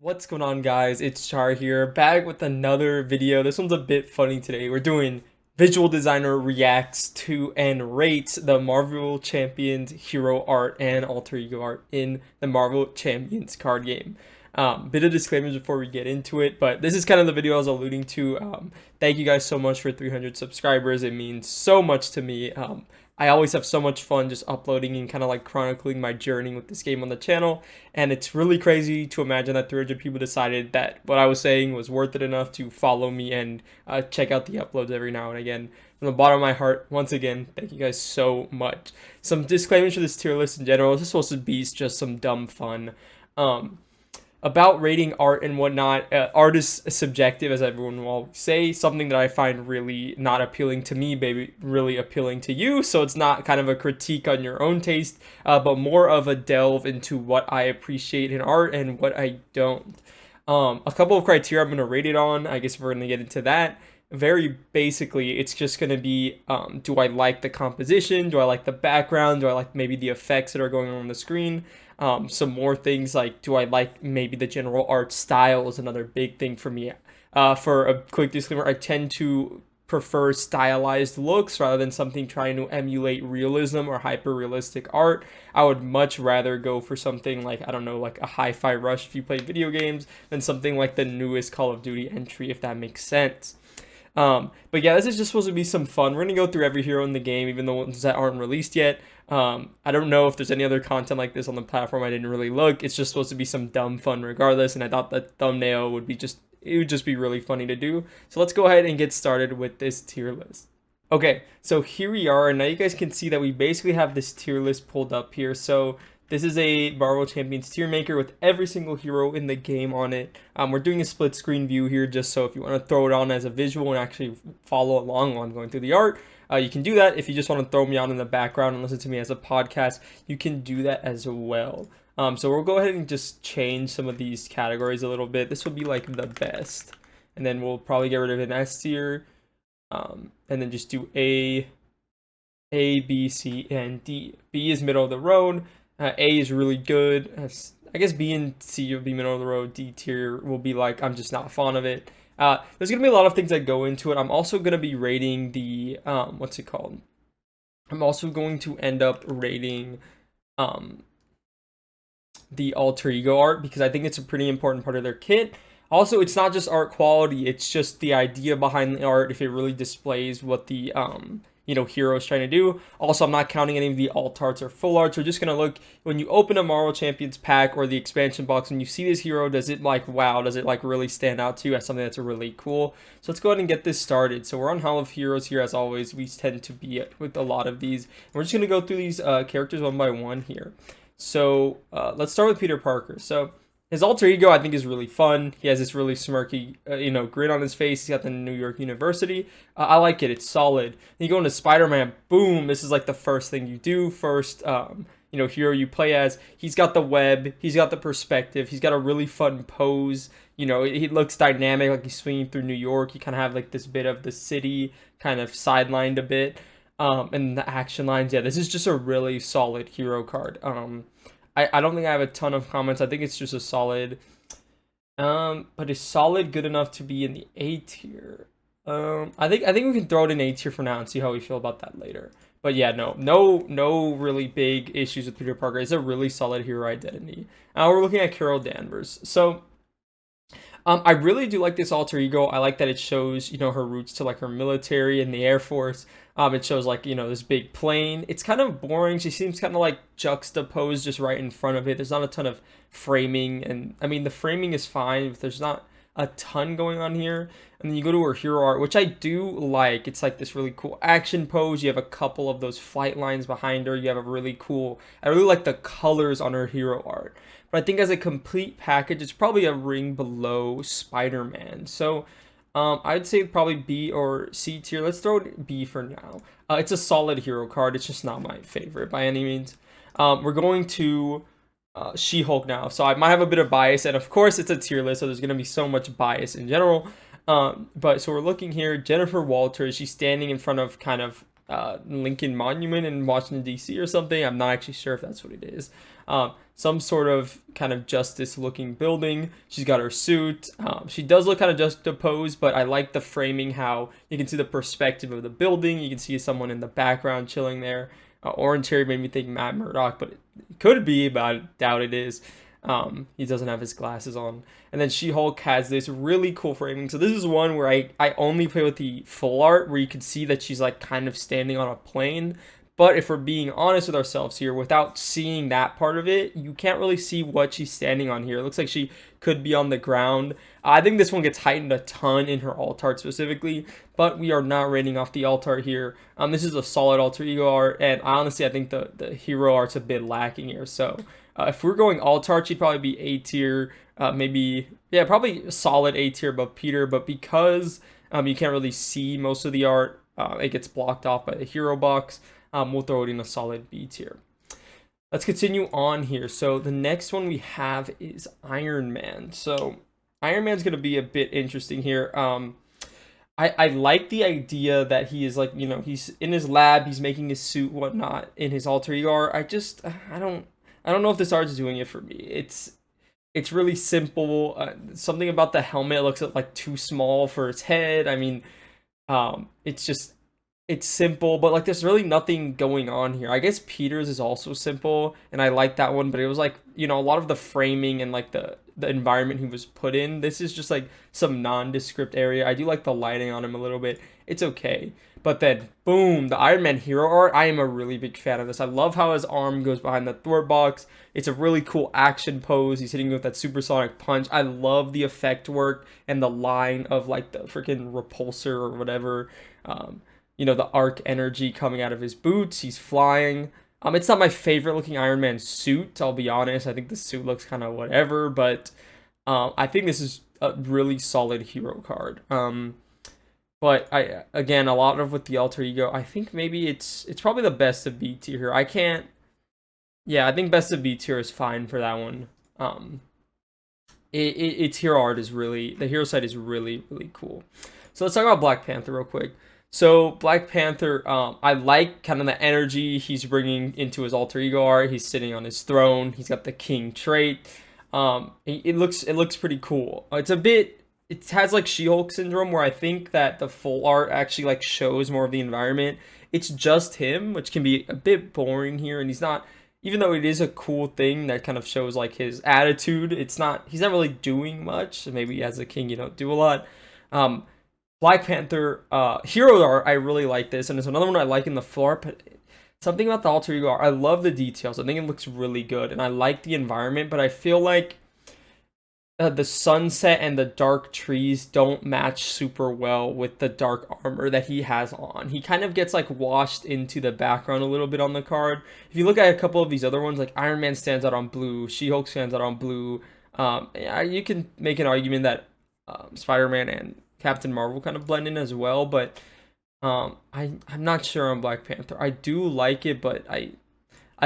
What's going on, guys? It's Char here, back with another video. This one's a bit funny today. We're doing visual designer reacts to and rates the Marvel Champions hero art and alter ego art in the Marvel Champions card game. Bit of disclaimers before we get into it, but this is kind of the video I was alluding to. Thank you guys so much for 300 subscribers. It means so much to me. I always have so much fun just uploading and kind of like chronicling my journey with this game on the channel, and it's really crazy to imagine that 300 people decided that what I was saying was worth it enough to follow me and check out the uploads every now and again. From the bottom of my heart, once again, thank you guys so much. Some disclaimers for this tier list in general. This is supposed to be just some dumb fun. About rating art and whatnot, art is subjective, as everyone will say. Something that I find really not appealing to me, maybe really appealing to you. So it's not kind of a critique on your own taste, but more of a delve into what I appreciate in art and what I don't. A couple of criteria I'm going to rate it on. I guess we're going to get into that. Very basically, it's just going to be, do I like the composition? Do I like the background? Do I like maybe the effects that are going on the screen? Some more things like, do I like maybe the general art style is another big thing for me. For a quick disclaimer, I tend to prefer stylized looks rather than something trying to emulate realism or hyper-realistic art. I would much rather go for something like, I don't know, like a Hi-Fi Rush if you play video games, than something like the newest Call of Duty entry, if that makes sense. But yeah, this is just supposed to be some fun. We're gonna go through every hero in the game, even the ones that aren't released yet. I don't know if there's any other content like this on the platform. I didn't really look. It's just supposed to be some dumb fun regardless, and I thought that thumbnail would be it would just be really funny to do. So let's go ahead and get started with this tier list. Okay, so here we are, and now you guys can see that we basically have this tier list pulled up here. So this is a Marvel Champions tier maker with every single hero in the game on it. We're doing a split screen view here just so if you want to throw it on as a visual and actually follow along while I'm going through the art, you can do that. If you just want to throw me on in the background and listen to me as a podcast, you can do that as well. So we'll go ahead and just change some of these categories a little bit. This will be like the best. And then we'll probably get rid of an S tier. And then just do A, B, C, and D. B is middle of the road. A is really good. I guess B and C will be middle of the road. D tier will be like, I'm just not fond of it. There's going to be a lot of things that go into it. I'm also going to be rating the, what's it called? I'm also going to end up rating the alter ego art because I think it's a pretty important part of their kit. Also, it's not just art quality, it's just the idea behind the art, if it really displays what the, hero is trying to do. Also, I'm not counting any of the alt arts or full arts. We're just going to look, when you open a Marvel Champions pack or the expansion box, when you see this hero, does it like, wow, does it like really stand out to you as something that's really cool? So let's go ahead and get this started. So we're on Hall of Heroes here, as always. We tend to be with a lot of these. We're just going to go through these characters one by one here. So let's start with Peter Parker. So his alter ego, I think, is really fun. He has this really smirky, grin on his face. He's got the New York University. I like it. It's solid. Then you go into Spider-Man. Boom. This is like the first thing you do. First, hero you play as. He's got the web. He's got the perspective. He's got a really fun pose. He looks dynamic, like he's swinging through New York. You kind of have like this bit of the city kind of sidelined a bit. And the action lines. Yeah, this is just a really solid hero card. I don't think I have a ton of comments. I think it's just a solid, but is solid good enough to be in the A tier? I think we can throw it in A tier for now and see how we feel about that later. But yeah, no really big issues with Peter Parker. It's a really solid hero identity. Now we're looking at Carol Danvers. So I really do like this alter ego. I like that it shows, her roots to like her military and the Air Force. It shows like, this big plane. It's kind of boring. She seems kind of like juxtaposed just right in front of it. There's not a ton of framing. And I mean, the framing is fine, but there's not a ton going on here. And then you go to her hero art, which I do like. It's like this really cool action pose. You have a couple of those flight lines behind her. You have a really cool, I really like the colors on her hero art. But I think as a complete package, it's probably a ring below Spider-Man. So I'd say probably B or C tier. Let's throw it B for now. It's a solid hero card. It's just not my favorite by any means. We're going to She-Hulk now. So I might have a bit of bias. And of course, it's a tier list. So there's going to be so much bias in general. But so we're looking here. Jennifer Walters. She's standing in front of kind of Lincoln Monument in Washington, D.C. or something. I'm not actually sure if that's what it is. Some sort of kind of justice looking building. She's got her suit. She does look kind of juxtaposed, but I like the framing, how you can see the perspective of the building. You can see someone in the background chilling there. Orange hair made me think Matt Murdock, but it could be, but I doubt it is. He doesn't have his glasses on. And then She-Hulk has this really cool framing. So this is one where I only play with the full art, where you can see that she's like kind of standing on a plane. But if we're being honest with ourselves here, without seeing that part of it, you can't really see what she's standing on here. It looks like she could be on the ground. I think this one gets heightened a ton in her alt art specifically, but we are not rating off the alt art here. This is a solid alter ego art, and honestly, I think the hero art's a bit lacking here. So if we're going alt art, she'd probably be A tier, maybe, yeah, probably solid A tier above Peter, but because you can't really see most of the art, it gets blocked off by the hero box. We'll throw it in a solid B tier. Let's continue on here. So the next one we have is Iron Man. So Iron Man's going to be a bit interesting here. I like the idea that he is like, you know, he's in his lab, he's making his suit, whatnot, in his alter ego art. I don't know if this art is doing it for me. It's really simple. Something about the helmet looks like too small for its head. I mean, it's simple, but like there's really nothing going on here. I guess Peter's is also simple, and I like that one, but it was like, you know, a lot of the framing and like the environment he was put in. This is just like some nondescript area. I do like the lighting on him a little bit. It's okay. But then, boom, the Iron Man hero art. I am a really big fan of this. I love how his arm goes behind the thwart box. It's a really cool action pose. He's hitting with that supersonic punch. I love the effect work and the line of like the freaking repulsor or whatever. You know, the arc energy coming out of his boots. He's flying. It's not my favorite looking Iron Man suit, I'll be honest. I think the suit looks kind of whatever, but I think this is a really solid hero card. But again, a lot of with the alter ego, I think maybe it's probably the best of B tier here. I think best of B tier is fine for that one. Its hero art is really, the hero side is really, really cool. So let's talk about Black Panther real quick. So Black Panther, I like kind of the energy he's bringing into his alter ego art. He's sitting on his throne. He's got the king trait. It looks pretty cool. It has like She-Hulk syndrome, where I think that the full art actually like shows more of the environment. It's just him, which can be a bit boring here, and he's not, even though it is a cool thing that kind of shows like his attitude, he's not really doing much. So maybe as a king you don't do a lot. Black Panther hero art, I really like this, and it's another one I like in the floor, but something about the alter ego art, I love the details. I think it looks really good, and I like the environment, but I feel like the sunset and the dark trees don't match super well with the dark armor that he has on. He kind of gets like washed into the background a little bit on the card. If you look at a couple of these other ones, like Iron Man stands out on blue, She-Hulk stands out on blue. You can make an argument that Spider-Man and Captain Marvel kind of blend in as well, but I'm not sure on Black Panther. I do like it, but I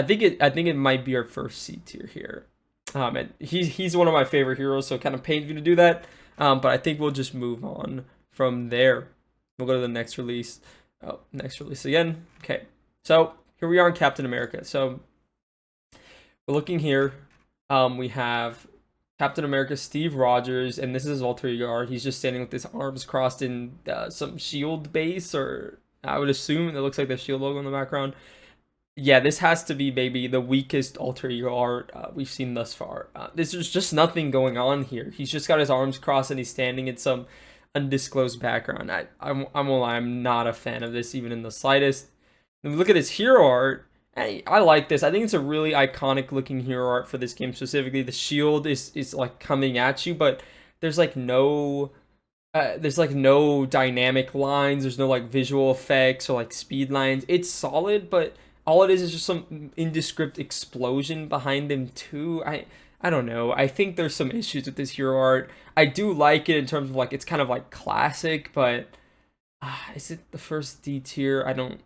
think it might be our first C tier here. And he's one of my favorite heroes, so it kind of pains me to do that. But I think we'll just move on from there. We'll go to the next release. Oh, next release again. Okay, so here we are in Captain America. So we're looking here. We have Captain America Steve Rogers, and this is his alter ego art. He's just standing with his arms crossed in some shield base, or I would assume it looks like the shield logo in the background. Yeah, this has to be maybe the weakest alter ego art we've seen thus far. There's just nothing going on here. He's just got his arms crossed and he's standing in some undisclosed background. I'm not a fan of this even in the slightest. When we look at his hero art, I like this. I think it's a really iconic looking hero art for this game specifically. The shield is like coming at you, but there's like no dynamic lines. There's no like visual effects or like speed lines. It's solid, but all it is just some indescript explosion behind him too. I don't know. I think there's some issues with this hero art. I do like it in terms of like it's kind of like classic, but is it the first D tier? I don't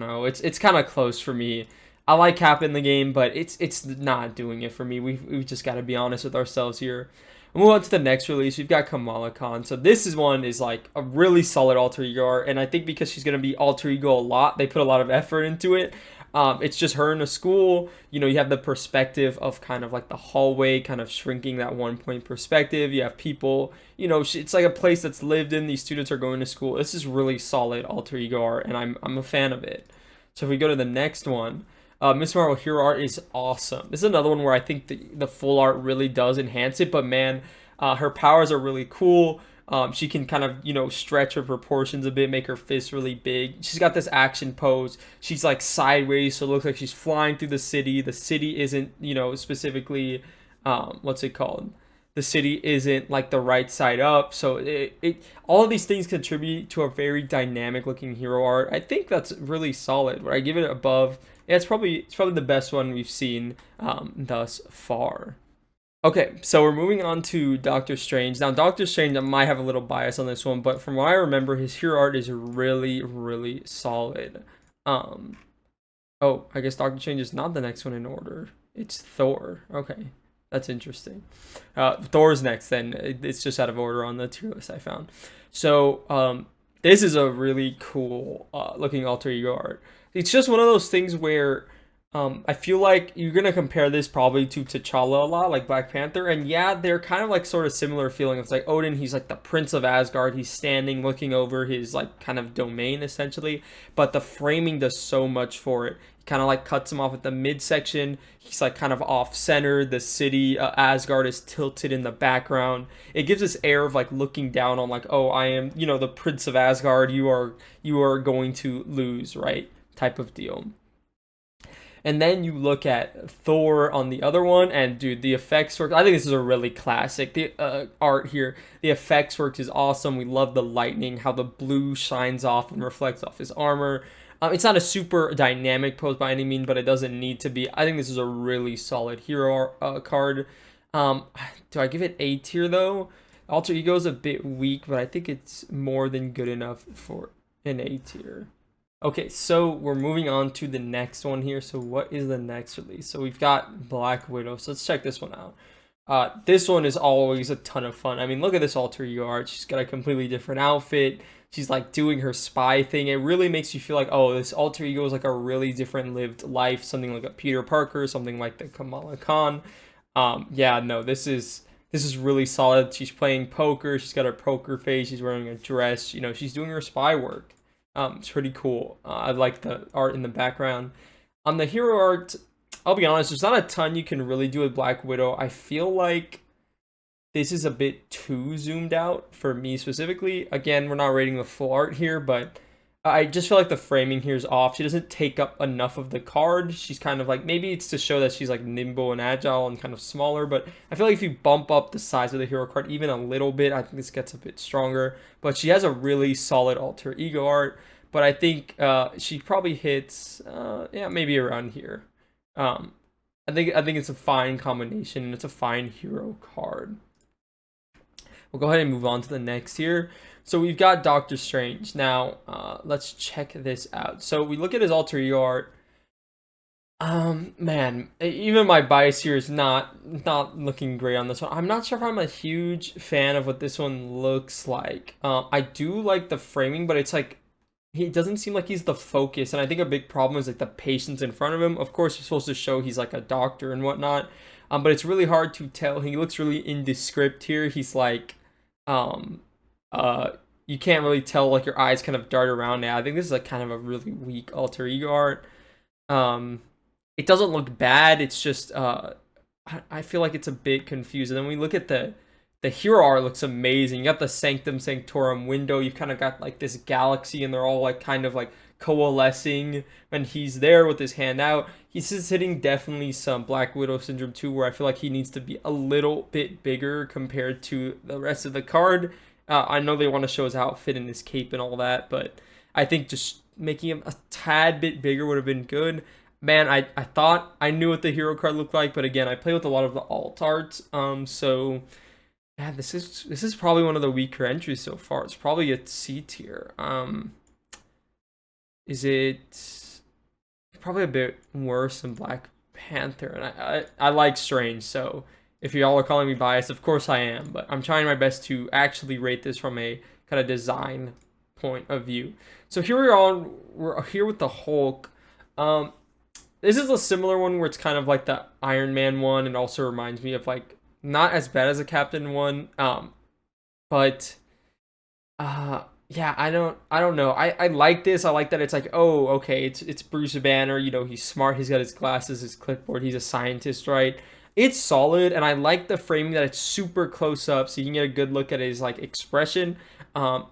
know. It's kind of close for me. I like Cap in the game, but it's not doing it for me. We've just got to be honest with ourselves here. We'll move on to the next release. We've got Kamala Khan. So this is one is like a really solid alter ego art, and I think because she's gonna be alter ego a lot, they put a lot of effort into it. It's just her in a school. You know, you have the perspective of kind of like the hallway, kind of shrinking that 1 point perspective. You have people. You know, it's like a place that's lived in. These students are going to school. This is really solid alter ego art, and I'm a fan of it. So if we go to the next one. Miss Marvel hero art is awesome. This is another one where I think the full art really does enhance it, but man, her powers are really cool. She can kind of, you know, stretch her proportions a bit, make her fists really big. She's got this action pose. She's like sideways, so it looks like she's flying through the city. The city isn't, you know, specifically, what's it called? The city isn't like the right side up. So all of these things contribute to a very dynamic looking hero art. I think that's really solid. Would I give it above? Yeah, it's probably the best one we've seen thus far. Okay, so we're moving on to Doctor Strange. Now, Doctor Strange, I might have a little bias on this one, but from what I remember, his hero art is really, really solid. Oh, I guess Doctor Strange is not the next one in order. It's Thor. Okay, that's interesting. Thor's next, then. It's just out of order on the tier list I found. So, this is a really cool looking alter ego art. It's just one of those things where I feel like you're gonna compare this probably to T'Challa a lot, like Black Panther, and yeah, they're kind of like sort of similar feeling. It's like Odin, he's like the Prince of Asgard, he's standing looking over his like kind of domain essentially, but the framing does so much for it. Kind of like cuts him off at the midsection. He's like kind of off center. The city Asgard is tilted in the background. It gives this air of like looking down on like, oh, I am, you know, the Prince of Asgard. You are going to lose, right? Type of deal. And then you look at Thor on the other one, and dude, the effects work. I think this is a really classic. The art here, the effects work is awesome. We love the lightning, how the blue shines off and reflects off his armor. It's not a super dynamic pose by any means, but it doesn't need to be. I think this is a really solid hero card. Do I give it A tier though? Alter Ego is a bit weak, but I think it's more than good enough for an A tier. Okay, so we're moving on to the next one here. So what is the next release? So we've got Black Widow. So let's check this one out. This one is always a ton of fun. I mean, look at this alter ego art. She's got a completely different outfit. She's like doing her spy thing. It really makes you feel like, oh, this alter ego is like a really different lived life. Something like a Peter Parker, something like the Kamala Khan. Yeah, no, this is really solid. She's playing poker. She's got a poker face. She's wearing a dress. You know, she's doing her spy work. It's pretty cool. I like the art in the background. On the hero art, I'll be honest, there's not a ton you can really do with Black Widow. I feel like this is a bit too zoomed out for me specifically. Again, we're not rating the full art here, but I just feel like the framing here is off. She doesn't take up enough of the card. She's kind of like, maybe it's to show that she's like nimble and agile and kind of smaller, but I feel like if you bump up the size of the hero card even a little bit, I think this gets a bit stronger. But she has a really solid alter ego art, but I think she probably hits, yeah, maybe around here. I think it's a fine combination and it's a fine hero card. We'll go ahead and move on to the next here. So we've got Doctor Strange. Now, let's check this out. So we look at his alter ego art. Man, even my bias here is not looking great on this one. I'm not sure if I'm a huge fan of what this one looks like. I do like the framing, but it's like, he doesn't seem like he's the focus. And I think a big problem is like the patients in front of him. Of course, you're supposed to show he's like a doctor and whatnot. But it's really hard to tell. He looks really indescript here. He's like, you can't really tell, like your eyes kind of dart around now. I think this is like kind of a really weak alter ego art. It doesn't look bad. It's just I feel like it's a bit confusing. And then we look at the hero art looks amazing. You got the Sanctum Sanctorum window. You kind of got like this galaxy, and they're all like kind of like coalescing. And he's there with his hand out. He's just hitting definitely some Black Widow syndrome too, where I feel like he needs to be a little bit bigger compared to the rest of the card. I know they want to show his outfit and his cape and all that, but I think just making him a tad bit bigger would have been good. Man, I thought I knew what the hero card looked like, but again, I play with a lot of the alt arts, so yeah, this is probably one of the weaker entries so far. It's probably a C tier. Is it probably a bit worse than Black Panther? And I like Strange, so if y'all are calling me biased, of course I am, but I'm trying my best to actually rate this from a kind of design point of view. So here we're here with the Hulk. Um, this is a similar one where it's kind of like the Iron Man one, and also reminds me of like not as bad as a Captain one. But yeah, I don't know. I like this. I like that it's like, oh, okay, it's Bruce Banner, you know, he's smart, he's got his glasses, his clipboard, he's a scientist, right? It's solid, and I like the framing that it's super close up so you can get a good look at his like expression.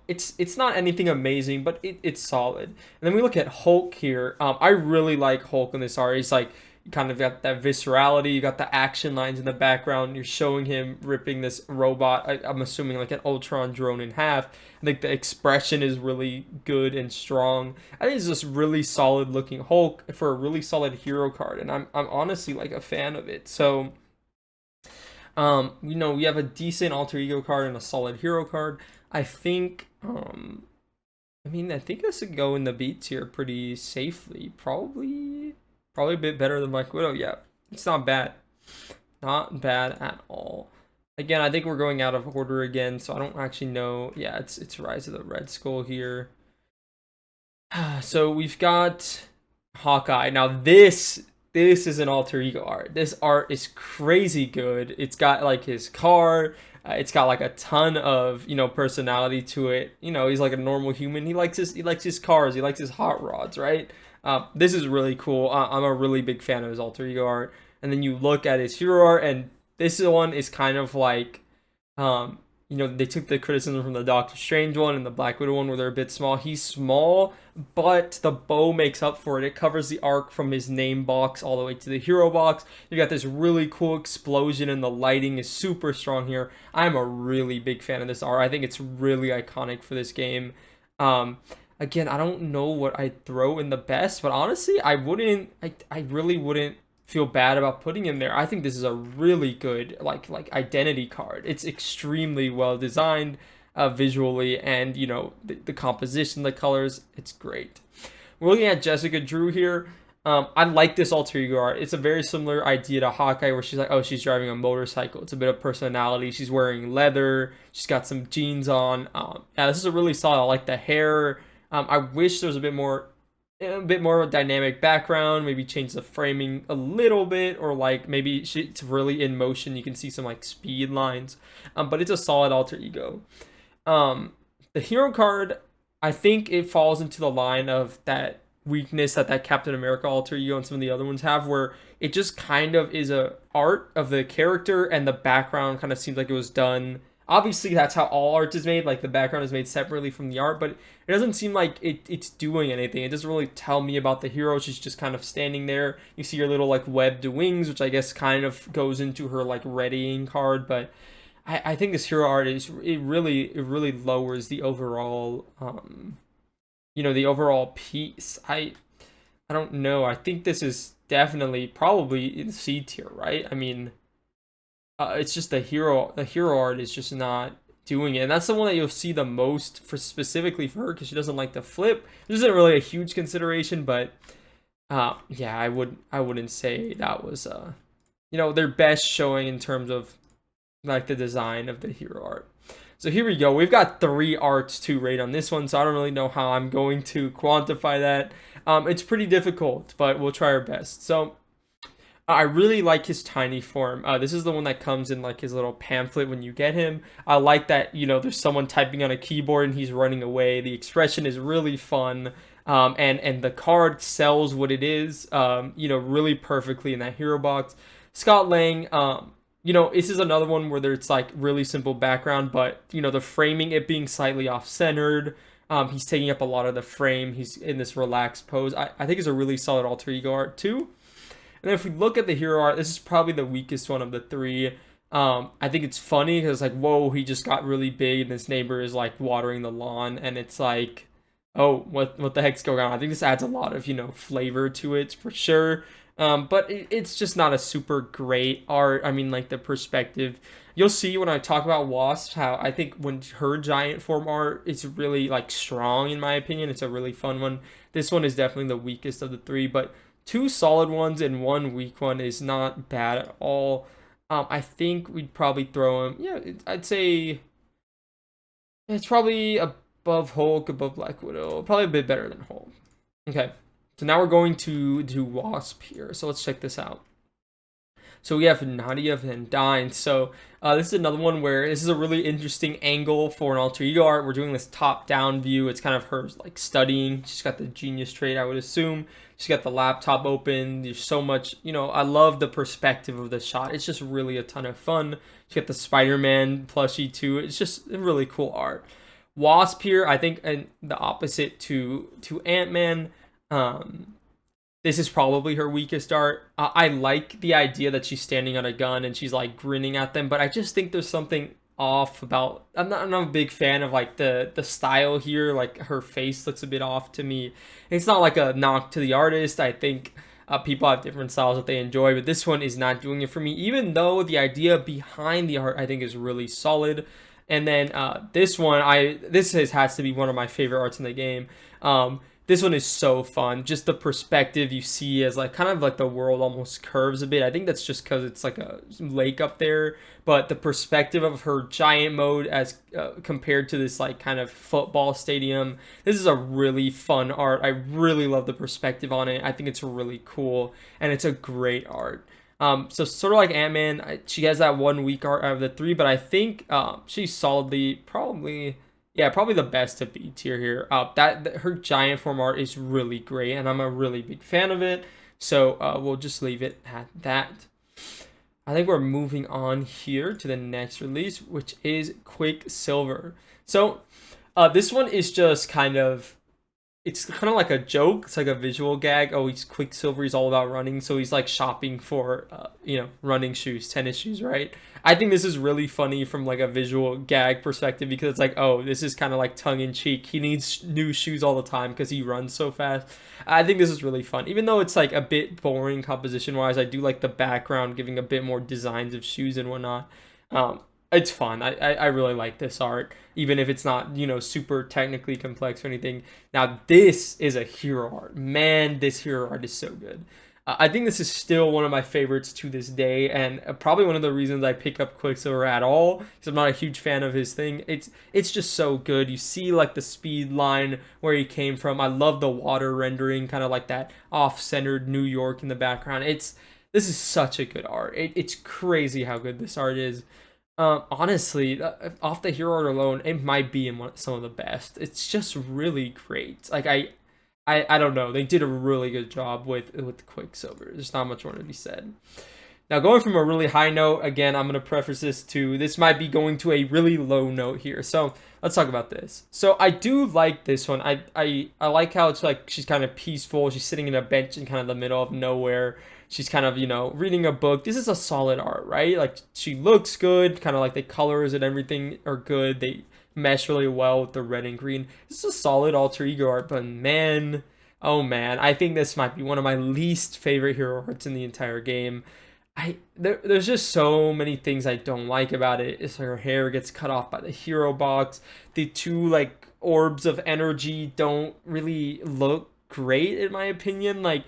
It's not anything amazing, but it's solid. And then we look at Hulk here. I really like Hulk in this art. He's like, you kind of got that viscerality, you got the action lines in the background, you're showing him ripping this robot, I'm assuming like an Ultron drone, in half. I think the expression is really good and strong. I think it's just really solid looking Hulk for a really solid hero card, and I'm honestly like a fan of it. So you know, we have a decent alter ego card and a solid hero card. I think I mean, I think this could go in the beats here pretty safely. Probably a bit better than Black Widow. Yeah, it's not bad. Not bad at all. Again, I think we're going out of order again, so I don't actually know. Yeah, it's Rise of the Red Skull here. So we've got Hawkeye. Now this is an alter ego art. This art is crazy good. It's got like his car. It's got like a ton of, you know, personality to it. You know, he's like a normal human. He likes his cars. He likes his hot rods, right? This is really cool. I'm a really big fan of his alter ego art. And then you look at his hero art, and this one is kind of like, you know, they took the criticism from the Doctor Strange one and the Black Widow one where they're a bit small. He's small, but the bow makes up for it. It covers the arc from his name box all the way to the hero box. You got this really cool explosion, and the lighting is super strong here. I'm a really big fan of this art. I think it's really iconic for this game. Again, I don't know what I'd throw in the best, but honestly, I really wouldn't feel bad about putting him there. I think this is a really good like identity card. It's extremely well designed visually, and you know, the composition, the colors, it's great. We're looking at Jessica Drew here. I like this alter ego art. It's a very similar idea to Hawkeye, where she's like, oh, she's driving a motorcycle. It's a bit of personality. She's wearing leather. She's got some jeans on. Yeah, this is a really solid. I like the hair. I wish there was a bit more of a dynamic background, maybe change the framing a little bit, or like maybe it's really in motion, you can see some like speed lines, but it's a solid alter ego. The hero card, I think it falls into the line of that weakness that Captain America alter ego and some of the other ones have, where it just kind of is a art of the character, and the background kind of seems like it was done. Obviously, that's how all art is made. Like, the background is made separately from the art, but it doesn't seem like it's doing anything. It doesn't really tell me about the hero. She's just kind of standing there. You see her little, like, webbed wings, which I guess kind of goes into her, like, readying card. But I think this hero art it really lowers the overall, you know, the overall piece. I don't know. I think this is definitely probably in C tier, right? I mean, it's just the hero art is just not doing it, and that's the one that you'll see the most for specifically for her, because she doesn't like to flip. This isn't really a huge consideration, but yeah, I wouldn't say that was you know, their best showing in terms of like the design of the hero art. So here we go. We've got 3 arts to rate on this one, so I don't really know how I'm going to quantify that. It's pretty difficult, but we'll try our best. So I really like his tiny form. This is the one that comes in like his little pamphlet when you get him. I like that, you know, there's someone typing on a keyboard and he's running away. The expression is really fun. And the card sells what it is, you know, really perfectly in that hero box. Scott Lang, you know, this is another one where it's like really simple background, but, you know, the framing, it being slightly off-centered. He's taking up a lot of the frame. He's in this relaxed pose. I think it's a really solid alter ego art too. And then if we look at the hero art, this is probably the weakest one of the 3. I think it's funny because, like, whoa, he just got really big and this neighbor is like watering the lawn, and it's like, oh, what the heck's going on? I think this adds a lot of, you know, flavor to it for sure. But it's just not a super great art. I mean, like, the perspective, you'll see when I talk about Wasp, how I think when her giant form art is really like strong, in my opinion. It's a really fun one. This one is definitely the weakest of the 3, but 2 solid ones and 1 weak one is not bad at all. I think we'd probably throw him. Yeah, I'd say it's probably above Hulk, above Black Widow, probably a bit better than Hulk. Okay, so now we're going to do Wasp here. So let's check this out. So we have Nadia Van Dyne. So this is another one where this is a really interesting angle for an alter ego art. We're doing this top-down view. It's kind of her like studying. She's got the genius trait, I would assume. She's got the laptop open. There's so much, I love the perspective of the shot. It's just really a ton of fun. She's got the Spider-Man plushie too. It's just really cool art. Wasp here, I think, and the opposite to Ant-Man. This is probably her weakest art. I like the idea that she's standing on a gun and she's like grinning at them, but I just think there's something off about. I'm not a big fan of like the style here. Like her face looks a bit off to me. It's not like a knock to the artist. I think people have different styles that they enjoy, but this one is not doing it for me. Even though the idea behind the art I think is really solid. And then this one, has to be one of my favorite arts in the game. This one is so fun. Just the perspective you see as like kind of like the world almost curves a bit. I think that's just because it's like a lake up there. But the perspective of her giant mode as compared to this like kind of football stadium. This is a really fun art. I really love the perspective on it. I think it's really cool. And it's a great art. So sort of like Ant-Man, she has that one weak art out of the three. But I think she's solidly probably the best to B tier here. That her giant form art is really great, and I'm a really big fan of it. So we'll just leave it at that. I think we're moving on here to the next release, which is Quicksilver. So this one is just it's kind of like a joke. It's like a visual gag. Oh, he's Quicksilver. He's all about running. So he's like shopping for, running shoes, tennis shoes, right? I think this is really funny from like a visual gag perspective because it's like, oh, this is kind of like tongue in cheek. He needs new shoes all the time because he runs so fast. I think this is really fun. Even though it's like a bit boring composition wise, I do like the background giving a bit more designs of shoes and whatnot. It's fun. I really like this art, even if it's not, super technically complex or anything. Now, this is a hero art. Man, this hero art is so good. I think this is still one of my favorites to this day, and probably one of the reasons I pick up Quicksilver at all, because I'm not a huge fan of his thing. It's just so good. You see, like, the speed line where he came from. I love the water rendering, kind of like that off-centered New York in the background. This is such a good art. It's crazy how good this art is. Honestly, off the hero art alone, it might be in some of the best. It's just really great. Like I don't know. They did a really good job with Quicksilver. There's not much more to be said. Now, going from a really high note, again, I'm gonna preface this might be going to a really low note here. So let's talk about this. So I do like this one. I like how it's like she's kind of peaceful. She's sitting in a bench in kind of the middle of nowhere. She's kind of, reading a book. This is a solid art, right? Like, she looks good. Kind of like the colors and everything are good. They mesh really well with the red and green. This is a solid alter ego art, but man, oh man, I think this might be one of my least favorite hero arts in the entire game. There's just so many things I don't like about it. It's like her hair gets cut off by the hero box. The two, like, orbs of energy don't really look great, in my opinion. Like,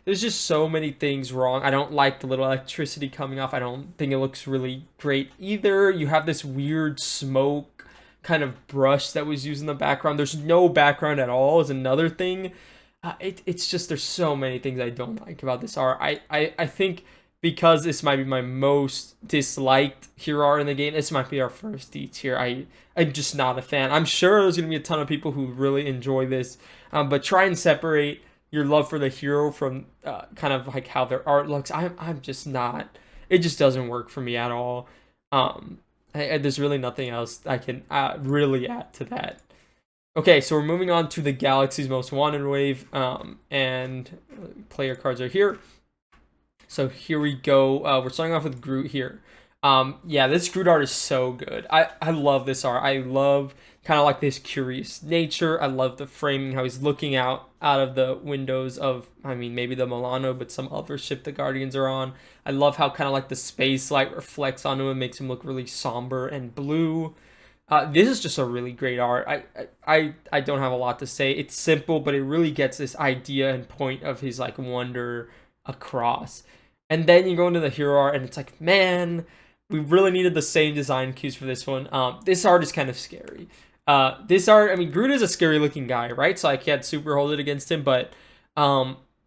there's just so many things wrong. I don't like the little electricity coming off. I don't think it looks really great either. You have this weird smoke kind of brush that was used in the background. There's no background at all is another thing. It's just there's so many things I don't like about this art. I think because this might be my most disliked hero art in the game, this might be our first D tier. I'm just not a fan. I'm sure there's going to be a ton of people who really enjoy this, but try and separate your love for the hero from kind of like how their art looks. I'm just not. It just doesn't work for me at all. There's really nothing else I can really add to that. Okay, so we're moving on to the Galaxy's Most Wanted wave, and player cards are here. So here we go. We're starting off with Groot here. Yeah, this Groot art is so good. I love this art. I love kind of like this curious nature. I love the framing, how he's looking out of the windows of, I mean, maybe the Milano, but some other ship the Guardians are on. I love how kind of like the space light reflects onto him, makes him look really somber and blue. This is just a really great art. I don't have a lot to say. It's simple, but it really gets this idea and point of his like wonder across. And then you go into the hero art, and it's like, man, we really needed the same design cues for this one. This art is kind of scary. This art, I mean, Groot is a scary looking guy, right? So I can't super hold it against him, but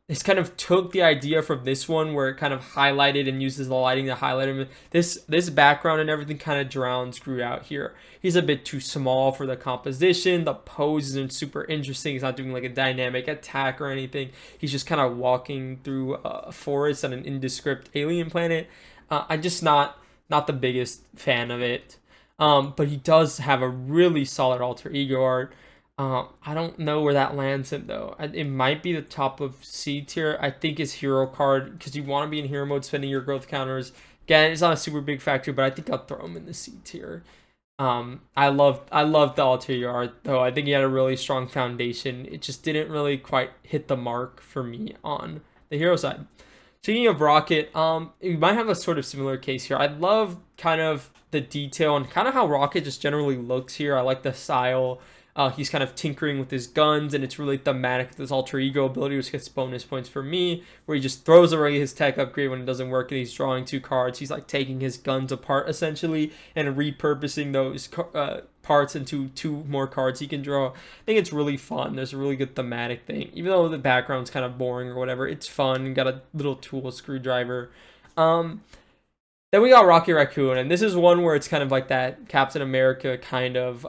this kind of took the idea from this one where it kind of highlighted and uses the lighting to highlight him. This background and everything kind of drowns Groot out here. He's a bit too small for the composition. The pose isn't super interesting. He's not doing like a dynamic attack or anything. He's just kind of walking through a forest on an indescript alien planet. I'm just not the biggest fan of it. But he does have a really solid alter ego art. I don't know where that lands him though. It might be the top of C tier. I think his hero card, because you want to be in hero mode, spending your growth counters. Again, it's not a super big factor, but I think I'll throw him in the C tier. I love the alter ego art though. I think he had a really strong foundation. It just didn't really quite hit the mark for me on the hero side. Speaking of Rocket, you might have a sort of similar case here. I love kind of the detail and kind of how Rocket just generally looks here. I like the style. He's kind of tinkering with his guns, and it's really thematic with his alter ego ability, which gets bonus points for me, where he just throws away his tech upgrade when it doesn't work, and he's drawing 2 cards. He's like taking his guns apart, essentially, and repurposing those parts into 2 more cards he can draw. I think it's really fun. There's a really good thematic thing. Even though the background's kind of boring or whatever, it's fun. Got a little tool screwdriver. Then we got Rocket Raccoon, and this is one where it's kind of like that Captain America kind of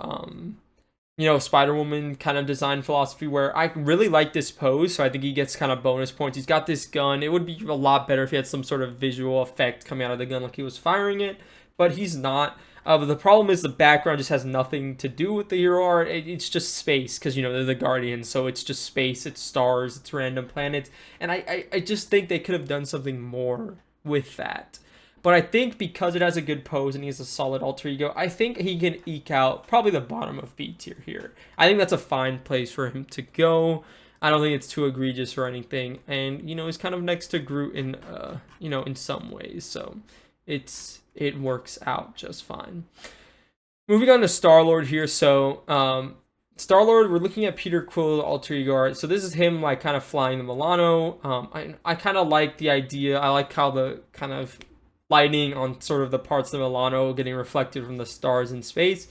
Spider-Woman kind of design philosophy, where I really like this pose, so I think he gets kind of bonus points. He's got this gun. It would be a lot better if he had some sort of visual effect coming out of the gun like he was firing it, but he's not. But the problem is the background just has nothing to do with the hero art. It's just space, because, they're the Guardians, so it's just space, it's stars, it's random planets, and I just think they could have done something more with that. But I think because it has a good pose and he has a solid alter ego, I think he can eke out probably the bottom of B tier here. I think that's a fine place for him to go. I don't think it's too egregious or anything. And, he's kind of next to Groot in, in some ways. So it works out just fine. Moving on to Star-Lord here. So, Star-Lord, we're looking at Peter Quill alter ego art. So this is him like kind of flying the Milano. I kind of like the idea. I like how the kind of lighting on sort of the parts of Milano getting reflected from the stars in space.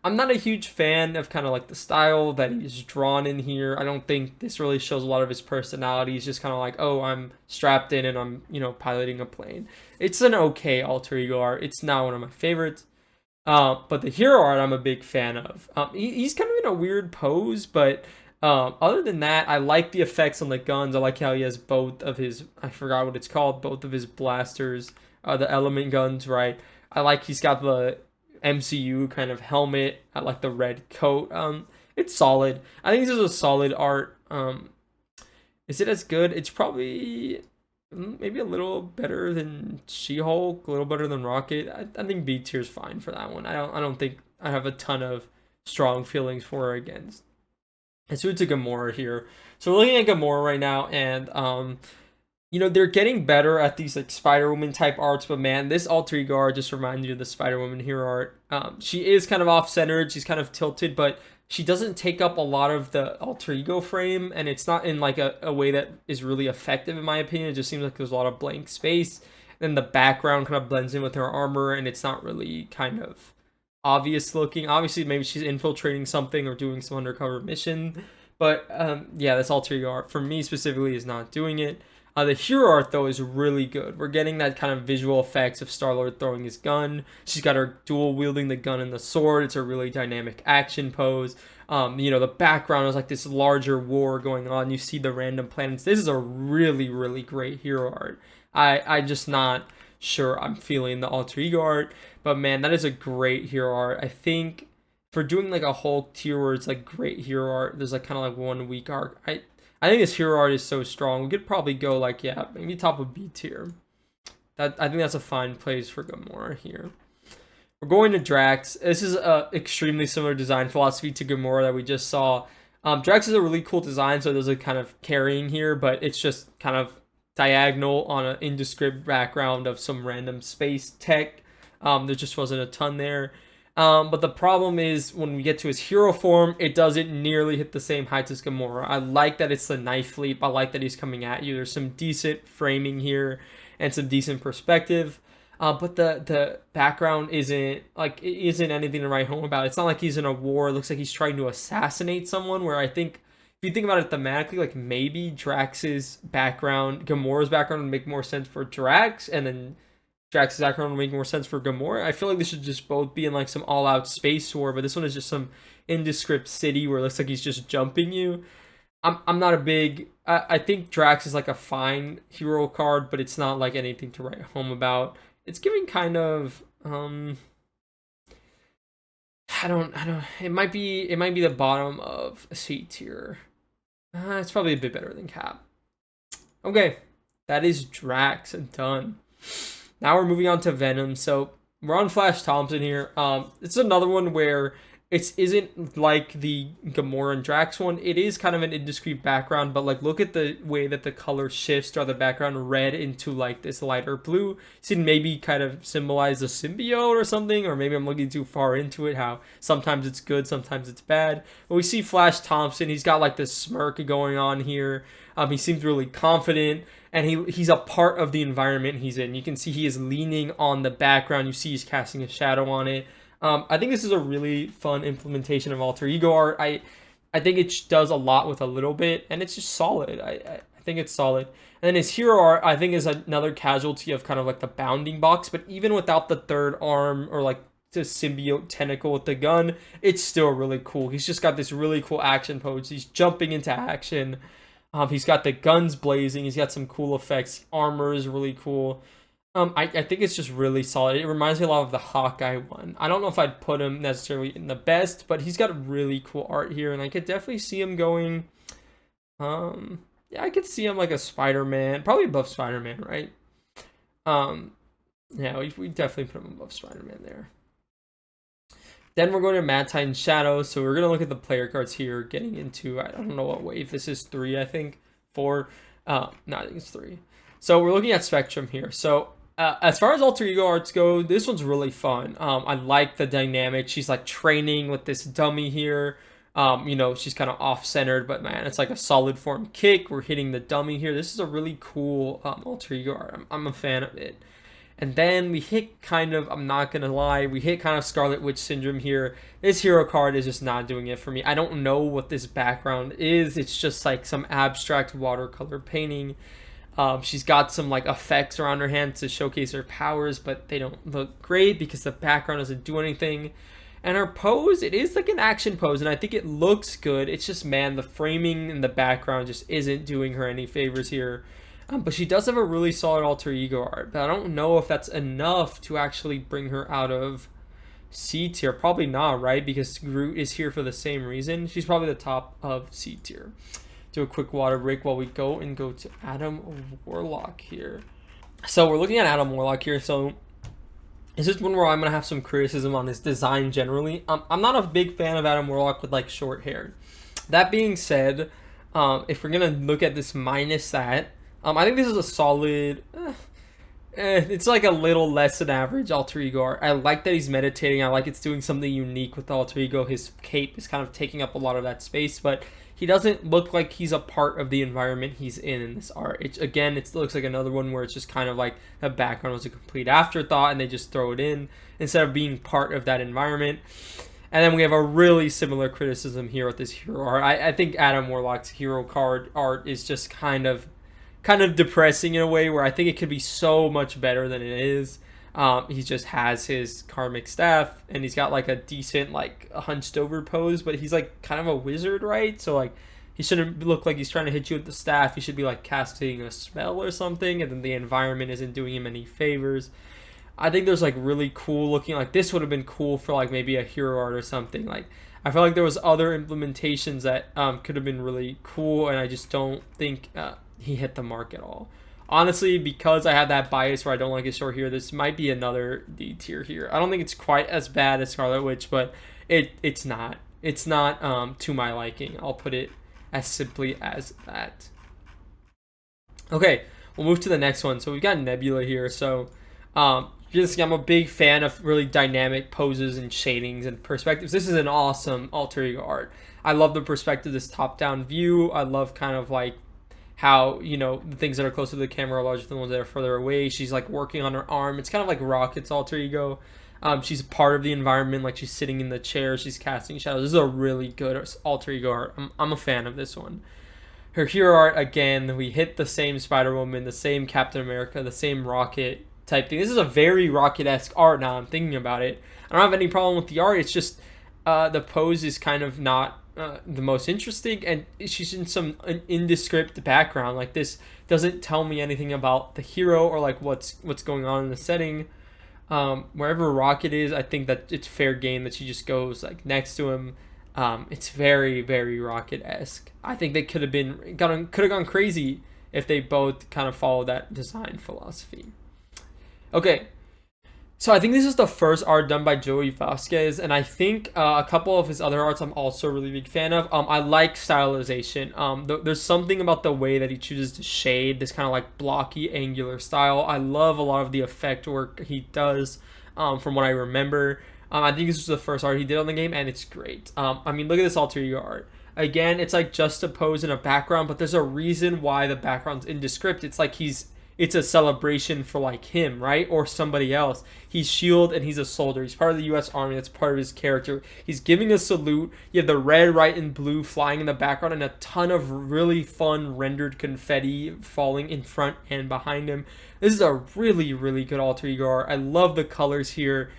I'm not a huge fan of kind of like the style that he's drawn in here. I don't think this really shows a lot of his personality. He's just kind of like, oh, I'm strapped in and I'm, piloting a plane. It's an okay alter ego art. It's not one of my favorites. But the hero art I'm a big fan of. He's kind of in a weird pose, but other than that, I like the effects on the guns. I like how he has both of his, I forgot what it's called, both of his blasters. The element guns, right? I like he's got the MCU kind of helmet. I like the red coat. It's solid. I think this is a solid art. Is it as good? It's probably maybe a little better than She-Hulk, a little better than Rocket. I think B tier is fine for that one. I don't think I have a ton of strong feelings for or against. Let's move to Gamora here. So we're looking at Gamora right now, and they're getting better at these like Spider-Woman type arts, but man, this alter ego art just reminds you of the Spider-Woman hero art. She is kind of off-centered, she's kind of tilted, but she doesn't take up a lot of the alter ego frame, and it's not in like a way that is really effective in my opinion. It just seems like there's a lot of blank space. Then the background kind of blends in with her armor, and it's not really kind of obvious looking. Obviously, maybe she's infiltrating something or doing some undercover mission, but yeah, this alter ego art for me specifically is not doing it. The hero art, though, is really good. We're getting that kind of visual effects of Star-Lord throwing his gun. She's got her dual wielding the gun and the sword. It's a really dynamic action pose. The background is like this larger war going on. You see the random planets. This is a really, really great hero art. I'm just not sure I'm feeling the alter ego art. But, man, that is a great hero art. I think for doing like a whole tier where it's like great hero art, there's like kind of like one weak arc. I think this hero art is so strong. We could probably go like, yeah, maybe top of B tier. I think that's a fine place for Gamora here. We're going to Drax. This is a extremely similar design philosophy to Gamora that we just saw. Drax is a really cool design, so there's a kind of carrying here, but it's just kind of diagonal on an indescript background of some random space tech. There just wasn't a ton there. But the problem is when we get to his hero form, it doesn't nearly hit the same heights as Gamora. I like that it's the knife leap. I like that he's coming at you. There's some decent framing here. and some decent perspective. But the background isn't anything to write home about. It's not like he's in a war. It looks like he's trying to assassinate someone, where I think if you think about it thematically, like maybe Drax's background, Gamora's background would make more sense for Drax, and then Drax's background would make more sense for Gamora. I feel like this should just both be in like some all-out space war, but this one is just some indescript city where it looks like he's just jumping you. I'm not a big... I think Drax is like a fine hero card, but it's not like anything to write home about. It's giving kind of... I don't... It might be the bottom of a C tier. It's probably a bit better than Cap. Okay, that is Drax done. Now we're moving on to Venom. So we're on Flash Thompson here. It's another one where it isn't like the Gamora and Drax one. It is kind of an indiscreet background, but like look at the way that the color shifts throughout the background, red into like this lighter blue. See, maybe kind of symbolize a symbiote or something, or maybe I'm looking too far into it, how sometimes it's good, sometimes it's bad. But we see Flash Thompson, he's got like this smirk going on here. He seems really confident, and he's a part of the environment he's in. You can see he is leaning on the background. You see he's casting a shadow on it. I think this is a really fun implementation of alter ego art. I think it does a lot with a little bit, and it's just solid. I think it's solid. And then his hero art, I think, is another casualty of kind of like the bounding box, but even without the third arm or like the symbiote tentacle with the gun, it's still really cool. He's just got this really cool action pose. He's jumping into action. He's got the guns blazing. He's got some cool effects. Armor is really cool. I think it's just really solid. It reminds me a lot of the Hawkeye one. I don't know if I'd put him necessarily in the best, but he's got really cool art here, and I could definitely see him going... yeah, I could see him like a Spider-Man. Probably above Spider-Man, right? Yeah, we definitely put him above Spider-Man there. Then we're going to Mad Titan Shadow. So we're going to look at the player cards here, getting into... I don't know what wave this is. 3, I think. 4. No, I think it's 3. So we're looking at Spectrum here. So... as far as alter ego arts go, this one's really fun. I like the dynamic. She's like training with this dummy here. You know, she's kind of off-centered, but man, it's like a solid form kick. We're hitting the dummy here. This is a really cool alter ego art. I'm a fan of it. And then we hit kind of, I'm not going to lie, we hit kind of Scarlet Witch Syndrome here. This hero card is just not doing it for me. I don't know what this background is. It's just like some abstract watercolor painting. She's got some like effects around her hand to showcase her powers, but they don't look great because the background doesn't do anything. And her pose, it is like an action pose, and I think it looks good. It's just, man, the framing in the background just isn't doing her any favors here. But she does have a really solid alter ego art, but I don't know if that's enough to actually bring her out of C tier. Probably not, right? Because Groot is here for the same reason. She's probably the top of C tier. Do a quick water break while we go to Adam Warlock here. So we're looking at Adam Warlock here. So this is one where I'm going to have some criticism on his design generally. I'm not a big fan of Adam Warlock with like short hair. That being said, if we're going to look at this minus that, I think this is a solid... it's like a little less than average alter ego art. I like that he's meditating. I like it's doing something unique with the alter ego. His cape is kind of taking up a lot of that space, but he doesn't look like he's a part of the environment he's in this art. It looks like another one where it's just kind of like the background was a complete afterthought and they just throw it in instead of being part of that environment. And then we have a really similar criticism here with this hero art. I think Adam Warlock's hero card art is just kind of depressing in a way where I think it could be so much better than it is. He just has his karmic staff, and he's got like a decent like a hunched over pose, but he's like kind of a wizard, right? So like he shouldn't look like he's trying to hit you with the staff. He should be like casting a spell or something, and then the environment isn't doing him any favors. I think there's like really cool looking, like this would have been cool for like maybe a hero art or something. Like I feel like there was other implementations that could have been really cool, and I just don't think he hit the mark at all. Honestly, because I have that bias where I don't like his short hair, this might be another D tier here. I don't think it's quite as bad as Scarlet Witch, but it's not. It's not to my liking. I'll put it as simply as that. Okay, we'll move to the next one. So we've got Nebula here. So I'm a big fan of really dynamic poses and shadings and perspectives. This is an awesome alter ego art. I love the perspective, this top-down view. I love kind of like how, you know, the things that are closer to the camera are larger than the ones that are further away. She's like working on her arm. It's kind of like Rocket's alter ego. She's part of the environment, like she's sitting in the chair, she's casting shadows. This is a really good alter ego art. I'm a fan of this one. Her hero art, again, we hit the same Spider-Woman, the same Captain America, the same Rocket type thing. This is a very Rocket-esque art now I'm thinking about it. I don't have any problem with the art. It's just the pose is kind of not the most interesting, and she's in some indescript background. Like, this doesn't tell me anything about the hero or like what's going on in the setting. Wherever Rocket is, I think that it's fair game that she just goes like next to him. It's very, very Rocket-esque. I think they could have gone crazy if they both kind of followed that design philosophy. Okay, so I think this is the first art done by Joey Vasquez, and I think a couple of his other arts I'm also a really big fan of. I like stylization. There's something about the way that he chooses to shade, this kind of like blocky, angular style. I love a lot of the effect work he does, from what I remember. I think this was the first art he did on the game, and it's great. I mean, look at this alter ego art. Again, it's like just a pose in a background, but there's a reason why the background's indescript. It's like it's a celebration for like him, right? Or somebody else. He's S.H.I.E.L.D. and he's a soldier. He's part of the U.S. Army. That's part of his character. He's giving a salute. You have the red, white, and blue flying in the background, and a ton of really fun rendered confetti falling in front and behind him. This is a really, really good alter ego art. I love the colors here.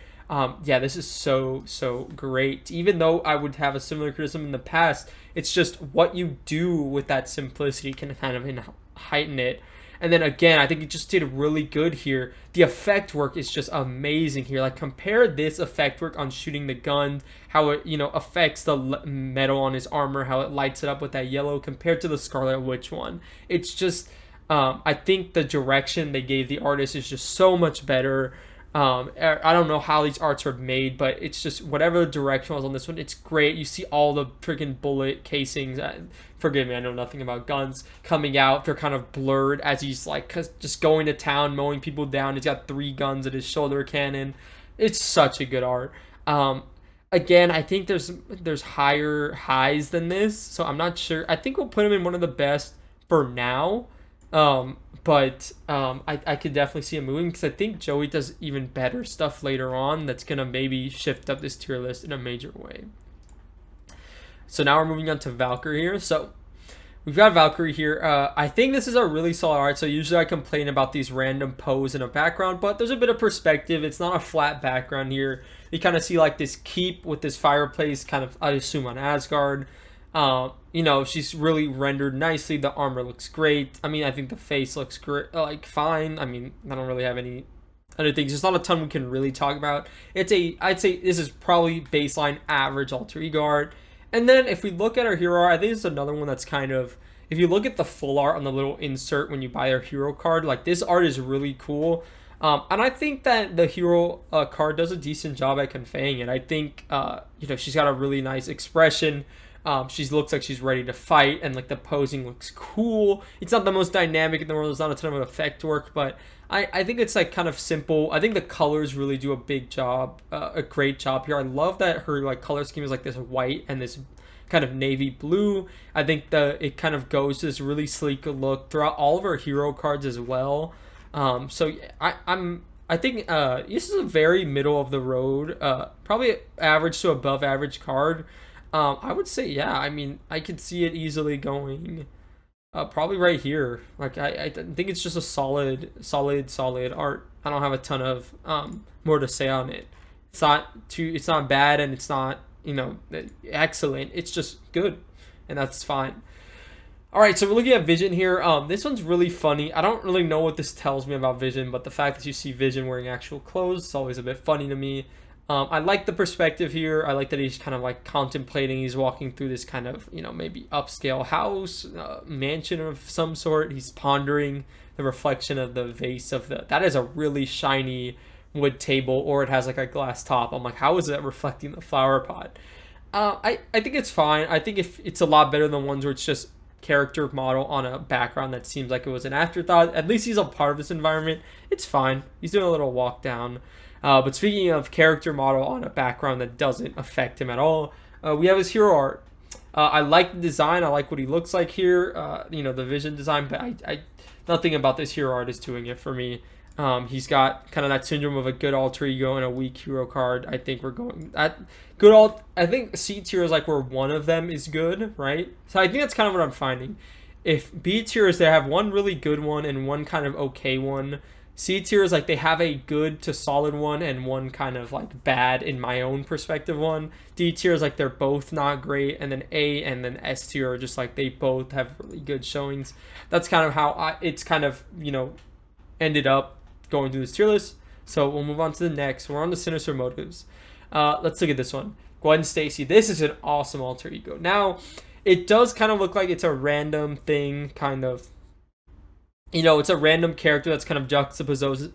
Yeah, this is so great. Even though I would have a similar criticism in the past, it's just what you do with that simplicity can kind of heighten it. And then again, I think he just did really good here. The effect work is just amazing here. Like, compare this effect work on shooting the gun, how it, you know, affects the metal on his armor, how it lights it up with that yellow, compared to the Scarlet Witch one. It's just, I think the direction they gave the artist is just so much better. I don't know how these arts are made, but it's just whatever the direction was on this one, it's great. You see all the freaking bullet casings. Forgive me, I know nothing about guns coming out. They're kind of blurred as he's like just going to town, mowing people down. He's got 3 guns at his shoulder cannon. It's such a good art. Again, I think there's higher highs than this, so I'm not sure. I think we'll put him in one of the best for now. But I could definitely see him moving, because I think Joey does even better stuff later on that's going to maybe shift up this tier list in a major way. So now we're moving on to Valkyrie here. So we've got Valkyrie here. I think this is a really solid art. So usually I complain about these random pose in a background, but there's a bit of perspective. It's not a flat background here. You kind of see like this keep with this fireplace, kind of, I assume, on Asgard. You know, she's really rendered nicely. The armor looks great. I mean, I think the face looks great, like fine. I mean, I don't really have any other things. There's not a ton we can really talk about. I'd say this is probably baseline average alter ego art. And then if we look at our hero art, I think it's another one that's kind of, if you look at the full art on the little insert when you buy our hero card, like, this art is really cool. And I think that the hero card does a decent job at conveying it. I think, you know, she's got a really nice expression. She looks like she's ready to fight, and like the posing looks cool. It's not the most dynamic in the world. There's not a ton of effect work, but I think it's like kind of simple. I think the colors really do a big job, a great job here. I love that her like color scheme is like this white and this kind of navy blue. I think it kind of goes to this really sleek look throughout all of her hero cards as well. So I think this is a very middle of the road, probably average to above average card. I would say, yeah, I mean, I could see it easily going probably right here. Like, I think it's just a solid art. I don't have a ton of more to say on it. It's not bad, and it's not, you know, excellent. It's just good, and that's fine. All right, so we're looking at Vision here. This one's really funny. I don't really know what this tells me about Vision, but the fact that you see Vision wearing actual clothes is always a bit funny to me. I like the perspective here. I like that he's kind of like contemplating. He's walking through this kind of, you know, maybe upscale house, mansion of some sort. He's pondering the reflection of the vase of that is a really shiny wood table, or it has like a glass top. I'm like, how is that reflecting the flower pot? I think it's fine. I think if it's a lot better than ones where it's just character model on a background that seems like it was an afterthought. At least he's a part of this environment. It's fine. He's doing a little walk down. But speaking of character model on a background that doesn't affect him at all, we have his hero art. I like the design. I like what he looks like here. You know, the vision design, but nothing about this hero art is doing it for me. He's got kind of that syndrome of a good alter ego and a weak hero card. I think we're going at good alt. I think C tier is like where one of them is good, right? So I think that's kind of what I'm finding. If B tier is they have one really good one and one kind of okay one. C tier is like they have a good to solid one and one kind of like bad in my own perspective one. D tier is like they're both not great, and then A and then S tier are just like they both have really good showings. That's kind of how it's kind of, you know, ended up going through this tier list. So we'll move on to the next. We're on the Sinister Motives. Let's look at this one. Gwen Stacy. This is an awesome alter ego. Now, it does kind of look like it's a random thing, kind of. You know, it's a random character that's kind of juxtaposed.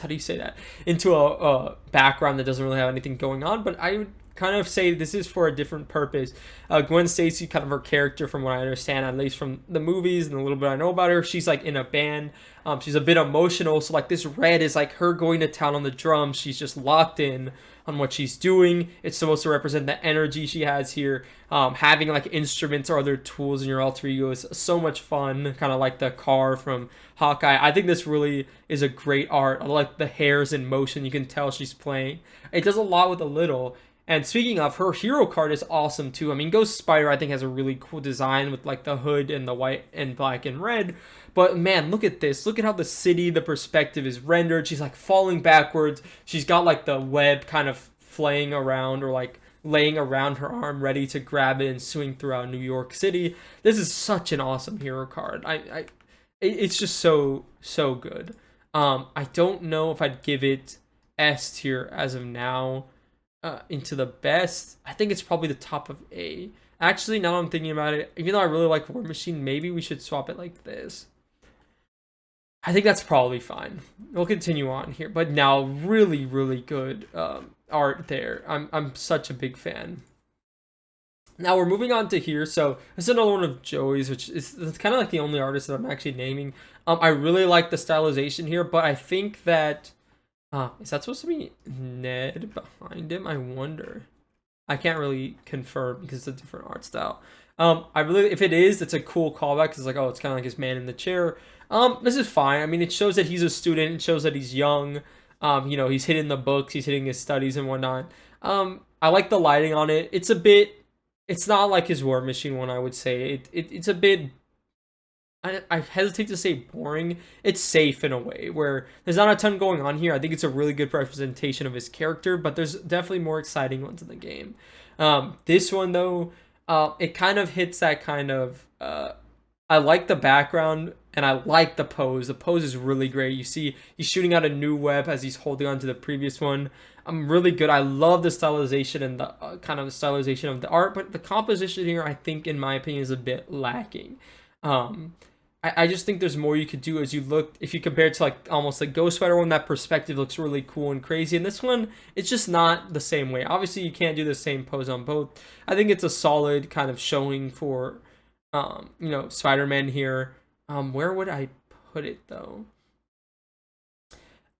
How do you say that? Into a background that doesn't really have anything going on. But I would kind of say this is for a different purpose. Gwen Stacy, kind of her character, from what I understand, at least from the movies and a little bit I know about her, she's like in a band. She's a bit emotional, so like this red is like her going to town on the drums. She's just locked in on what she's doing. It's supposed to represent the energy she has here. Having like instruments or other tools in your alter ego is so much fun, kind of like the car from Hawkeye. I think this really is a great art. I like the hairs in motion. You can tell she's playing. It does a lot with a little. And speaking of, her hero card is awesome too. I mean, Ghost Spider I think has a really cool design with like the hood and the white and black and red. But man, look at this. Look at how the city, the perspective is rendered. She's like falling backwards. She's got like the web kind of flaying around or like laying around her arm ready to grab it and swing throughout New York City. This is such an awesome hero card. It's just so good. I don't know if I'd give it S tier as of now. Into the best, I think it's probably the top of A. Actually, now I'm thinking about it, even though I really like War Machine, maybe we should swap it like this. I think that's probably fine. We'll continue on here, but now really good art there. I'm such a big fan. Now we're moving on to here. So this is another one of Joey's, which is kind of like the only artist that I'm actually naming. I really like the stylization here, but I think that is that supposed to be Ned behind him? I wonder. I can't really confirm because it's a different art style. I really, if it is, it's a cool callback. Cause it's like, oh, it's kind of like his man in the chair. This is fine. I mean, it shows that he's a student. It shows that he's young. You know, he's hitting the books. He's hitting his studies and whatnot. I like the lighting on it. It's a bit. It's not like his War Machine one. I would say it's a bit. I hesitate to say boring. It's safe in a way where there's not a ton going on here. I think it's a really good representation of his character, but there's definitely more exciting ones in the game. This one though, it kind of hits that kind of. I like the background and I like the pose. The pose is really great. You see, he's shooting out a new web as he's holding on to the previous one. Really good. I love the stylization and the kind of the stylization of the art, but the composition here, I think, in my opinion, is a bit lacking. I just think there's more you could do as you look, if you compare it to like almost like Ghost Spider one, that perspective looks really cool and crazy. And this one, it's just not the same way. Obviously, you can't do the same pose on both. I think it's a solid kind of showing for, you know, Spider-Man here. Where would I put it though?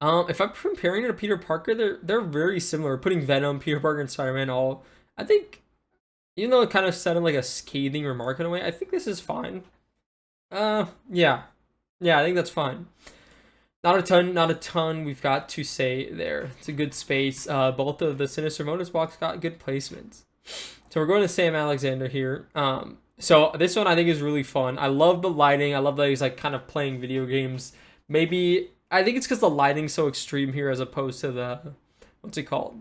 If I'm comparing it to Peter Parker, they're very similar. Putting Venom, Peter Parker, and Spider-Man all, I think, even though it kind of sounded like a scathing remark in a way, I think this is fine. Yeah, I think that's fine. Not a ton we've got to say there. It's a good space. Both of the Sinister Motives box got good placements. So we're going to Sam Alexander here. So this one I think is really fun. I love the lighting. I love that he's like kind of playing video games. Maybe, I think it's because the lighting's so extreme here as opposed to the, what's it called?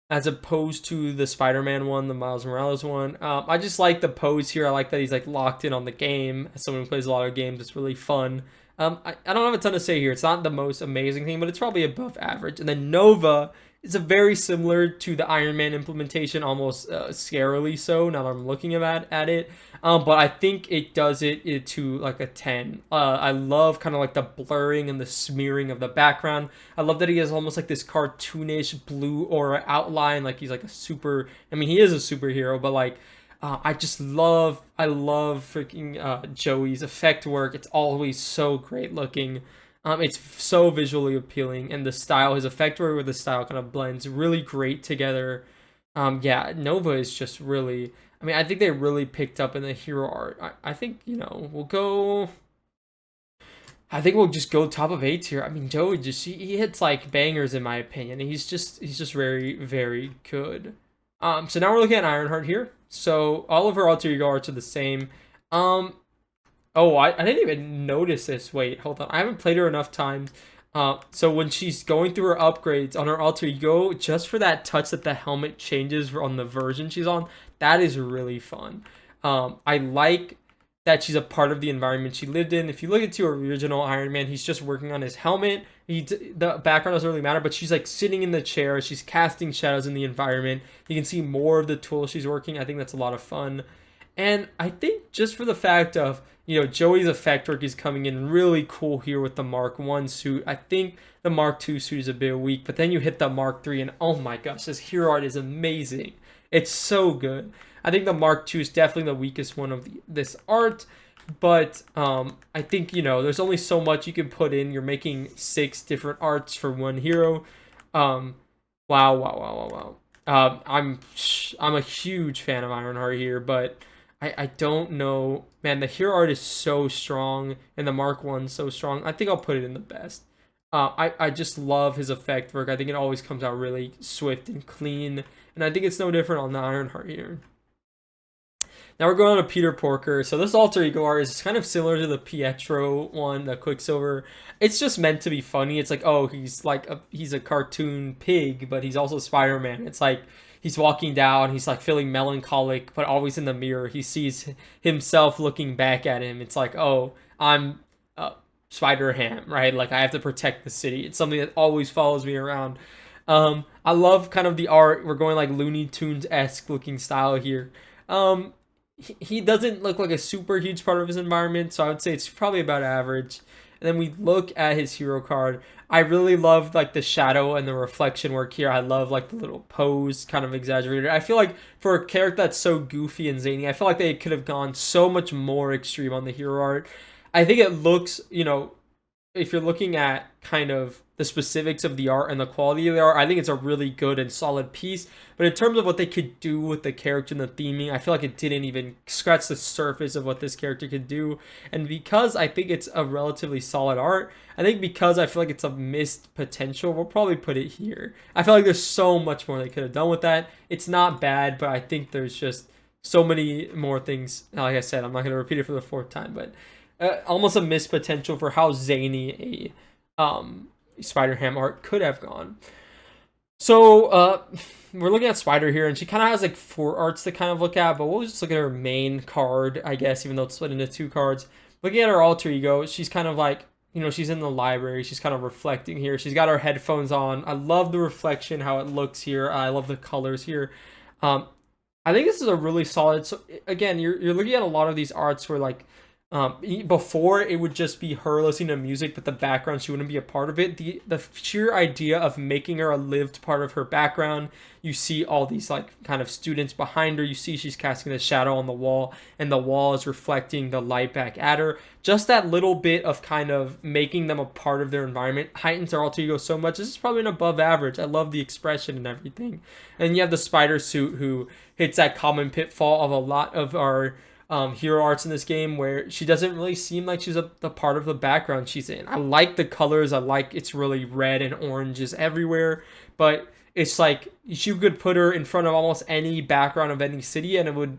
As opposed to the Spider-Man one, the Miles Morales one. I just like the pose here. I like that he's like locked in on the game. As someone who plays a lot of games, it's really fun. I don't have a ton to say here. It's not the most amazing thing, but it's probably above average. And then Nova is a very similar to the Iron Man implementation, almost scarily so, now that I'm looking at it. But I think it does it to like a 10. I love kind of like the blurring and the smearing of the background. I love that he has almost like this cartoonish blue aura outline, like he's like a super, I mean, he is a superhero, but like, I love freaking Joey's effect work. It's always so great looking. It's so visually appealing, and the style, his effect work with the style kind of blends really great together. Yeah, Nova is just really. I mean, I think they really picked up in the hero art. I think we'll go. I think we'll just go top of 8 here. I mean, Joey just he hits like bangers in my opinion. He's just very very good. So now we're looking at Ironheart here. So all of her alter ego arts are the same. Um, Oh, I didn't even notice this. Wait, hold on. I haven't played her enough times. So when she's going through her upgrades on her alter ego, just for that touch that the helmet changes on the version she's on, that is really fun. I like that she's a part of the environment she lived in. If you look into original Iron Man, he's just working on his helmet. The background doesn't really matter, but she's like sitting in the chair. She's casting shadows in the environment. You can see more of the tools she's working. I think that's a lot of fun. And I think just for the fact of, Joey's effect work is coming in really cool here with the Mark 1 suit. I think the Mark 2 suit is a bit weak, but then you hit the Mark 3 and oh my gosh, this hero art is amazing. It's so good. I think the Mark 2 is definitely the weakest one of this art, but I think, there's only so much you can put in. You're making 6 different arts for one hero. Wow, wow, wow, wow, wow. I'm a huge fan of Ironheart here, but I don't know. Man, the hero art is so strong, and the Mark 1's so strong. I think I'll put it in the best. I just love his effect work. I think it always comes out really swift and clean, and I think it's no different on the Ironheart here. Now we're going on to Peter Porker. So this alter ego art is kind of similar to the Pietro one, the Quicksilver. It's just meant to be funny. It's like, oh, he's a cartoon pig, but he's also Spider-Man. It's like he's walking down, he's like feeling melancholic, but always in the mirror. He sees himself looking back at him. It's like, oh, I'm Spider-Ham, right? Like I have to protect the city. It's something that always follows me around. I love kind of the art. We're going like Looney Tunes-esque looking style here. He doesn't look like a super huge part of his environment, so I would say it's probably about average. And then we look at his hero card. I really love like the shadow and the reflection work here. I love like the little pose, kind of exaggerated. I feel like for a character that's so goofy and zany, I feel like they could have gone so much more extreme on the hero art. I think it looks, if you're looking at kind of the specifics of the art and the quality of the art, I think it's a really good and solid piece. But in terms of what they could do with the character and the theming, I feel like it didn't even scratch the surface of what this character could do. And because I think it's a relatively solid art, I think because I feel like it's a missed potential, we'll probably put it here. I feel like there's so much more they could have done with that. It's not bad, but I think there's just so many more things. Like I said, I'm not going to repeat it for the 4th time, but almost a missed potential for how zany a Spider-Ham art could have gone. So we're looking at Spider here, and she kind of has like 4 arts to kind of look at, but we'll just look at her main card, I guess, even though it's split into 2 cards. Looking at her alter ego, she's kind of like, she's in the library. She's kind of reflecting here. She's got her headphones on. I love the reflection, how it looks here. I love the colors here. I think this is a really solid. So again, you're looking at a lot of these arts where like before it would just be her listening to music, but the background she wouldn't be a part of it. The sheer idea of making her a lived part of her background. You see all these like kind of students behind her. You see she's casting the shadow on the wall, and the wall is reflecting the light back at her. Just that little bit of kind of making them a part of their environment heightens their alter ego so much. This is probably an above average. I love the expression and everything. And you have the spider suit who hits that common pitfall of a lot of our hero arts in this game, where she doesn't really seem like she's the part of the background she's in. I like the colors. I like it's really red and oranges everywhere, but it's like you could put her in front of almost any background of any city and it would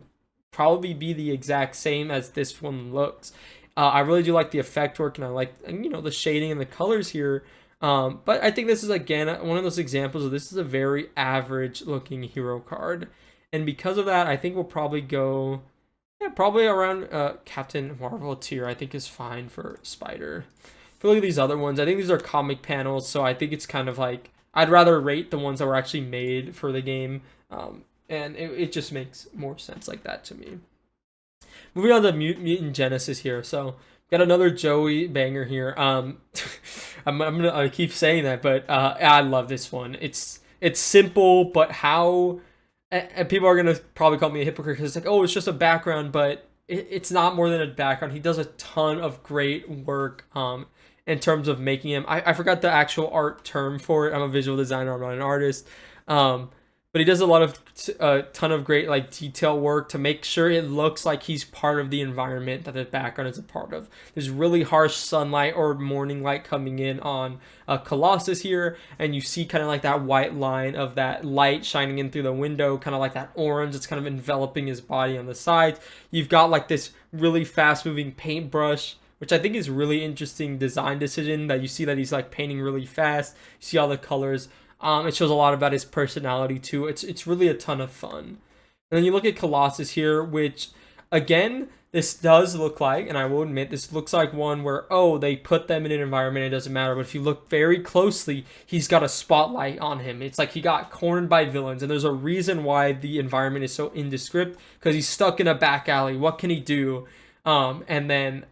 probably be the exact same as this one looks. I really do like the effect work, and I like the shading and the colors here. But I think this is again one of those examples of this is a very average looking hero card, and because of that, I think we'll probably go. Yeah, probably around Captain Marvel tier, I think is fine for Spider. If you look at these other ones, I think these are comic panels, so I think it's kind of like, I'd rather rate the ones that were actually made for the game, and it just makes more sense like that to me. Moving on to Mutant Genesis here, so got another Joey banger here. I'm gonna keep saying that, but I love this one. It's simple, but how... And people are going to probably call me a hypocrite because it's like, oh, it's just a background, but it's not more than a background. He does a ton of great work in terms of making him. I forgot the actual art term for it. I'm a visual designer. I'm not an artist. but he does a lot of ton of great like detail work to make sure it looks like he's part of the environment that the background is a part of. There's really harsh sunlight or morning light coming in on Colossus here, and you see kind of like that white line of that light shining in through the window, kind of like that orange. It's kind of enveloping his body on the sides. You've got like this really fast moving paintbrush, which I think is really interesting design decision, that you see that he's like painting really fast. You see all the colors. It shows a lot about his personality too. It's really a ton of fun. And then you look at Colossus here, which again, this does look like, and I will admit, this looks like one where, oh, they put them in an environment, it doesn't matter. But if you look very closely, he's got a spotlight on him. It's like he got cornered by villains, and there's a reason why the environment is so indescript, because he's stuck in a back alley. What can he do? And then,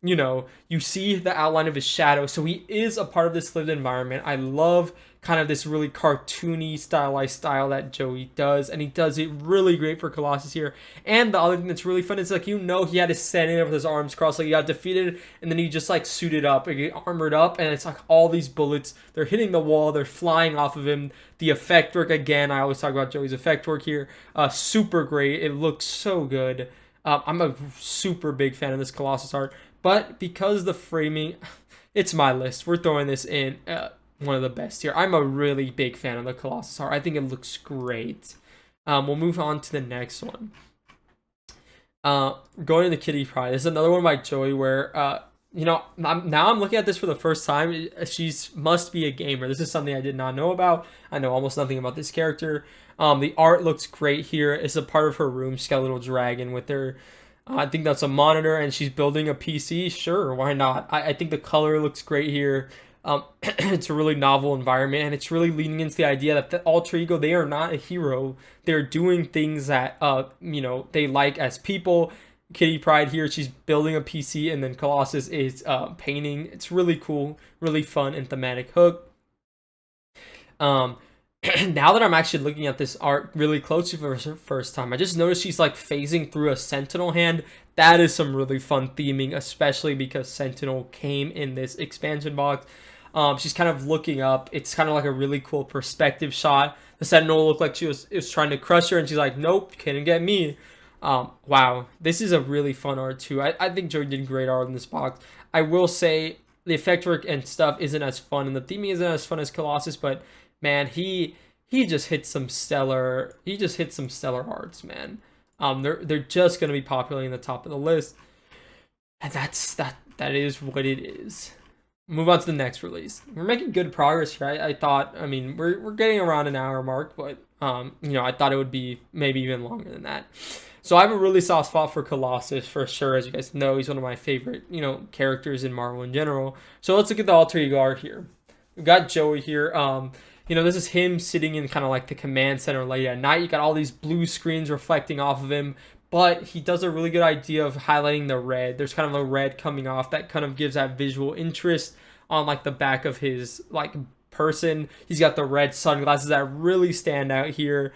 you know, you see the outline of his shadow. So he is a part of this lived environment. I love kind of this really cartoony stylized style that Joey does, and he does it really great for Colossus here. And the other thing that's really fun is, like, you know, he had to stand in there with his arms crossed, like he got defeated, and then he just like suited up, like, armored up, and it's like all these bullets, they're hitting the wall, they're flying off of him. The effect work, again, I always talk about Joey's effect work here, super great. It looks so good. I'm a super big fan of this Colossus art, but because the framing, it's my list. We're throwing this in one of the best here. I'm a really big fan of the Colossus art. I think it looks great. We'll move on to the next one. Going to Kitty Pryde. This is another one by Joey where, you know, I'm looking at this for the first time. She's must be a gamer. This is something I did not know about. I know almost nothing about this character. The art looks great here. It's a part of her room. She's got a little dragon with her. I think that's a monitor, and she's building a PC. Sure, why not? I think the color looks great here. It's a really novel environment, and it's really leaning into the idea that the alter ego, they are not a hero. They're doing things that, you know, they like as people. Kitty Pryde here, she's building a PC, and then Colossus is painting. It's really cool, really fun and thematic hook. Now that I'm actually looking at this art really closely for the first time, I just noticed she's like phasing through a Sentinel hand. That is some really fun theming, especially because Sentinel came in this expansion box. She's kind of looking up. It's kind of like a really cool perspective shot. The Sentinel looked like she was trying to crush her, and she's like, nope, couldn't get me. Wow, this is a really fun art too. I think Joey did great art in this box. I will say the effect work and stuff isn't as fun, and the theming isn't as fun as Colossus, but man, he just hit some stellar arts, man. They're just gonna be popular in the top of the list, and that is what it is. Move on to the next release. We're making good progress here. I thought, I mean, we're getting around an hour mark, but you know, I thought it would be maybe even longer than that. So I have a really soft spot for Colossus for sure. As you guys know, he's one of my favorite, you know, characters in Marvel in general. So let's look at the alter ego art here. We've got Joey here. You know, this is him sitting in kind of like the command center late at night. You got all these blue screens reflecting off of him, but he does a really good idea of highlighting the red. There's kind of a red coming off that kind of gives that visual interest on like the back of his like person. He's got the red sunglasses that really stand out here.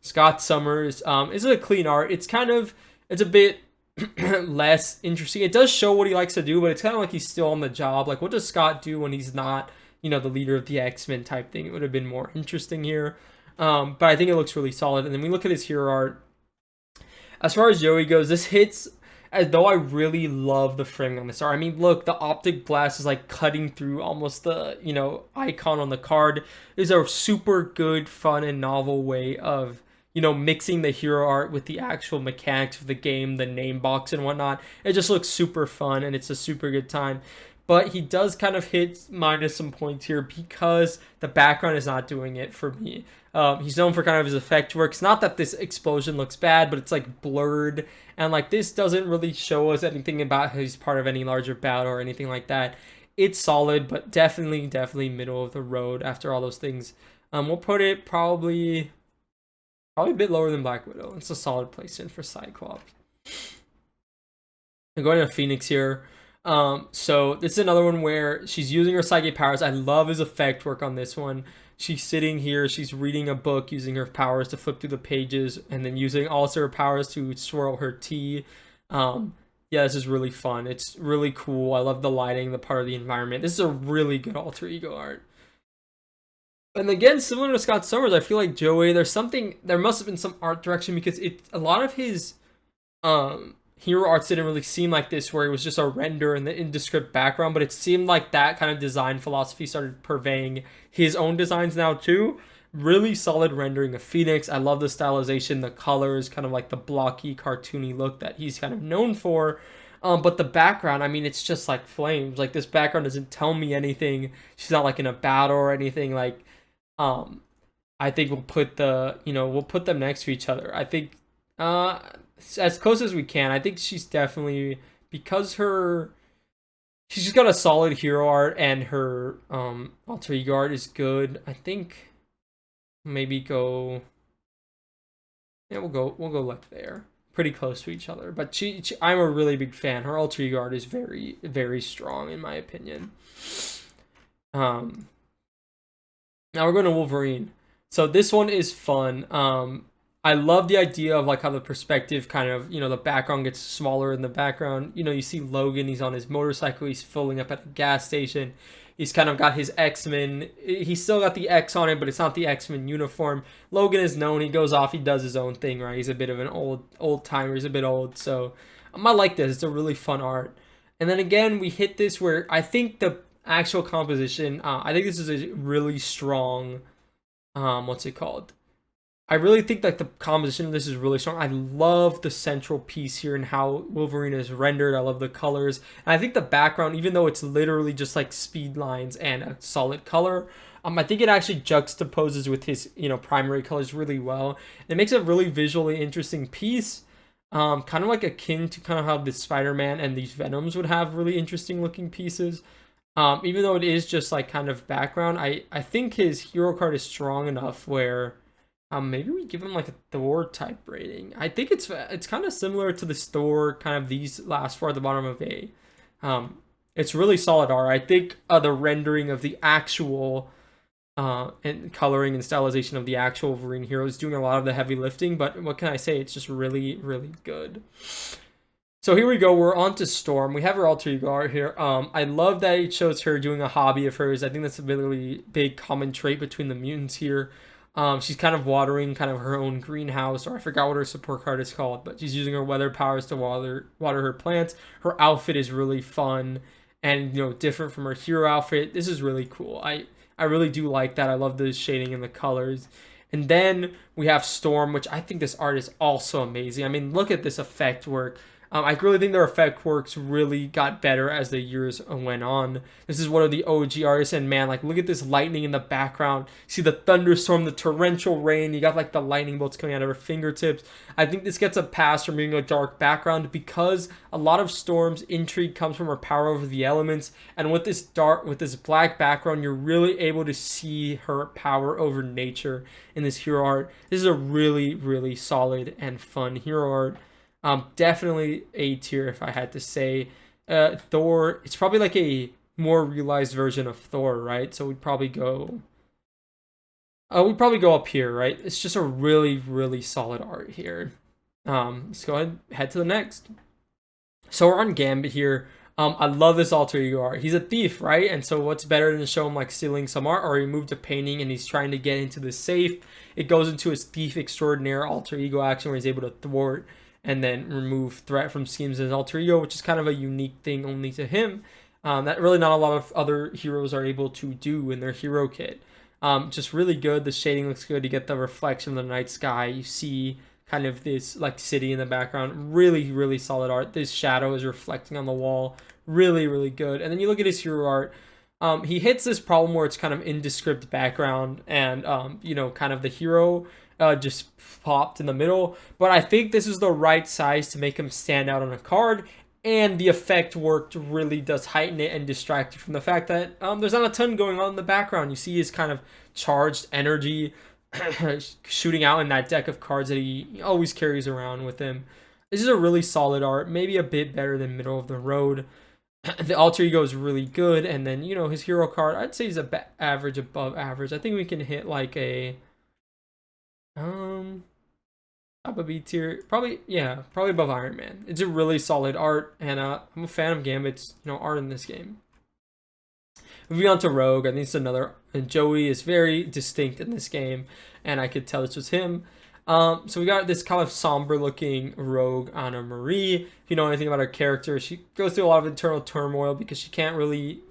Scott Summers, is a clean art. It's a bit less interesting. It does show what he likes to do, but it's kind of like he's still on the job. Like, what does Scott do when he's not, you know, the leader of the X-Men type thing? It would have been more interesting here. But I think it looks really solid. And then we look at his hero art. As far as Joey goes, this hits as though I really love the framing on this art. I mean, look, the optic blast is like cutting through almost the, you know, icon on the card. It's a super good, fun, and novel way of, you know, mixing the hero art with the actual mechanics of the game, the name box and whatnot. It just looks super fun, and it's a super good time. But he does kind of hit minus some points here because the background is not doing it for me. He's known for kind of his effect work. It's not that this explosion looks bad, but it's like blurred. And like this doesn't really show us anything about how he's part of any larger battle or anything like that. It's solid, but definitely middle of the road after all those things. We'll put it probably a bit lower than Black Widow. It's a solid placement for Cyclops. I'm going to Phoenix here. So this is another one where she's using her psychic powers. I love his effect work on this one. She's sitting here, she's reading a book using her powers to flip through the pages, and then using also her powers to swirl her tea. Yeah, this is really fun. It's really cool. I love the lighting, the part of the environment. This is a really good alter ego art. And again, similar to Scott Summers, I feel like Joey, there must have been some art direction because a lot of his hero arts didn't really seem like this, where it was just a render in the indescript background, but it seemed like that kind of design philosophy started purveying his own designs now too. Really solid rendering of Phoenix. I love the stylization, the colors, kind of like the blocky, cartoony look that he's kind of known for. But the background, I mean, it's just like flames. Like this background doesn't tell me anything. She's not like in a battle or anything. Like, um, I think we'll put them next to each other. I think uh as close as we can. I think she's definitely, because she's just got a solid hero art and her alter ego art is good. I think maybe go, yeah, we'll go like there. Pretty close to each other. But I'm a really big fan. Her alter ego art is very, very strong in my opinion. Um Now we're going to Wolverine. So this one is fun. I love the idea of like how the perspective kind of, the background gets smaller in the background. You see Logan, he's on his motorcycle, he's filling up at a gas station. He's kind of got his X-Men. He's still got the X on it, but it's not the X-Men uniform. Logan is known. He goes off. He does his own thing, right? He's a bit of an old timer. He's a bit old. So I like this. It's a really fun art. And then again, we hit this where I think the actual composition, I think this is a really strong, what's it called? I really think that the composition of this is really strong. I love the central piece here and how Wolverine is rendered. I love the colors. And I think the background, even though it's literally just like speed lines and a solid color, I think it actually juxtaposes with his, primary colors really well. It makes a really visually interesting piece. Kind of like akin to kind of how the Spider-Man and these Venoms would have really interesting looking pieces. Even though it is just like kind of background, I think his hero card is strong enough where maybe we give him like a Thor type rating. I think it's kind of similar to the Thor, kind of these last four at the bottom of A. It's really solid art. I think the rendering of the actual and coloring and stylization of the actual Wolverine hero is doing a lot of the heavy lifting, but what can I say? It's just really, really good. So here we go. We're on to Storm. We have her alter ego art here. I love that it shows her doing a hobby of hers. I think that's a really big common trait between the mutants here. She's kind of watering kind of her own greenhouse, or I forgot what her support card is called, but she's using her weather powers to water her plants. Her outfit is really fun and different from her hero outfit. This is really cool. I really do like that. I love the shading and the colors. And then we have Storm, which I think this art is also amazing. I mean, look at this effect work. I really think their effect works really got better as the years went on. This is one of the OG artists, and man, like look at this lightning in the background. See the thunderstorm, the torrential rain. You got like the lightning bolts coming out of her fingertips. I think this gets a pass from being a dark background because a lot of Storm's intrigue comes from her power over the elements, and with this black background, you're really able to see her power over nature in this hero art. This is a really, really solid and fun hero art. Definitely A tier if I had to say. Thor, it's probably like a more realized version of Thor, right? So we'd probably go up here, right? It's just a really, really solid art here. Let's go ahead, head to the next. So we're on Gambit here. I love this alter ego art. He's a thief, right? And so what's better than to show him like stealing some art, or he moved a painting and he's trying to get into the safe. It goes into his thief extraordinaire alter ego action where he's able to thwart and then remove threat from schemes in his alter ego, which is kind of a unique thing only to him. That really not a lot of other heroes are able to do in their hero kit. Just really good. The shading looks good. You get the reflection of the night sky. You see kind of this like city in the background. Really, really solid art. This shadow is reflecting on the wall. Really, really good. And then you look at his hero art. He hits this problem where it's kind of indescript background and, kind of the hero just popped in the middle. But I think this is the right size to make him stand out on a card. And the effect worked really does heighten it and distract you from the fact that there's not a ton going on in the background. You see his kind of charged energy shooting out in that deck of cards that he always carries around with him. This is a really solid art, maybe a bit better than middle of the road. The alter ego is really good, and then his hero card, I'd say he's average, above average. I think we can hit like a top of B tier, probably above Iron Man. It's a really solid art, and I'm a fan of Gambit's art in this game. Moving on to Rogue, I think it's another. And Joey is very distinct in this game, and I could tell this was him. So we got this kind of somber looking Rogue Anna Marie. If you know anything about her character, she goes through a lot of internal turmoil because she can't really,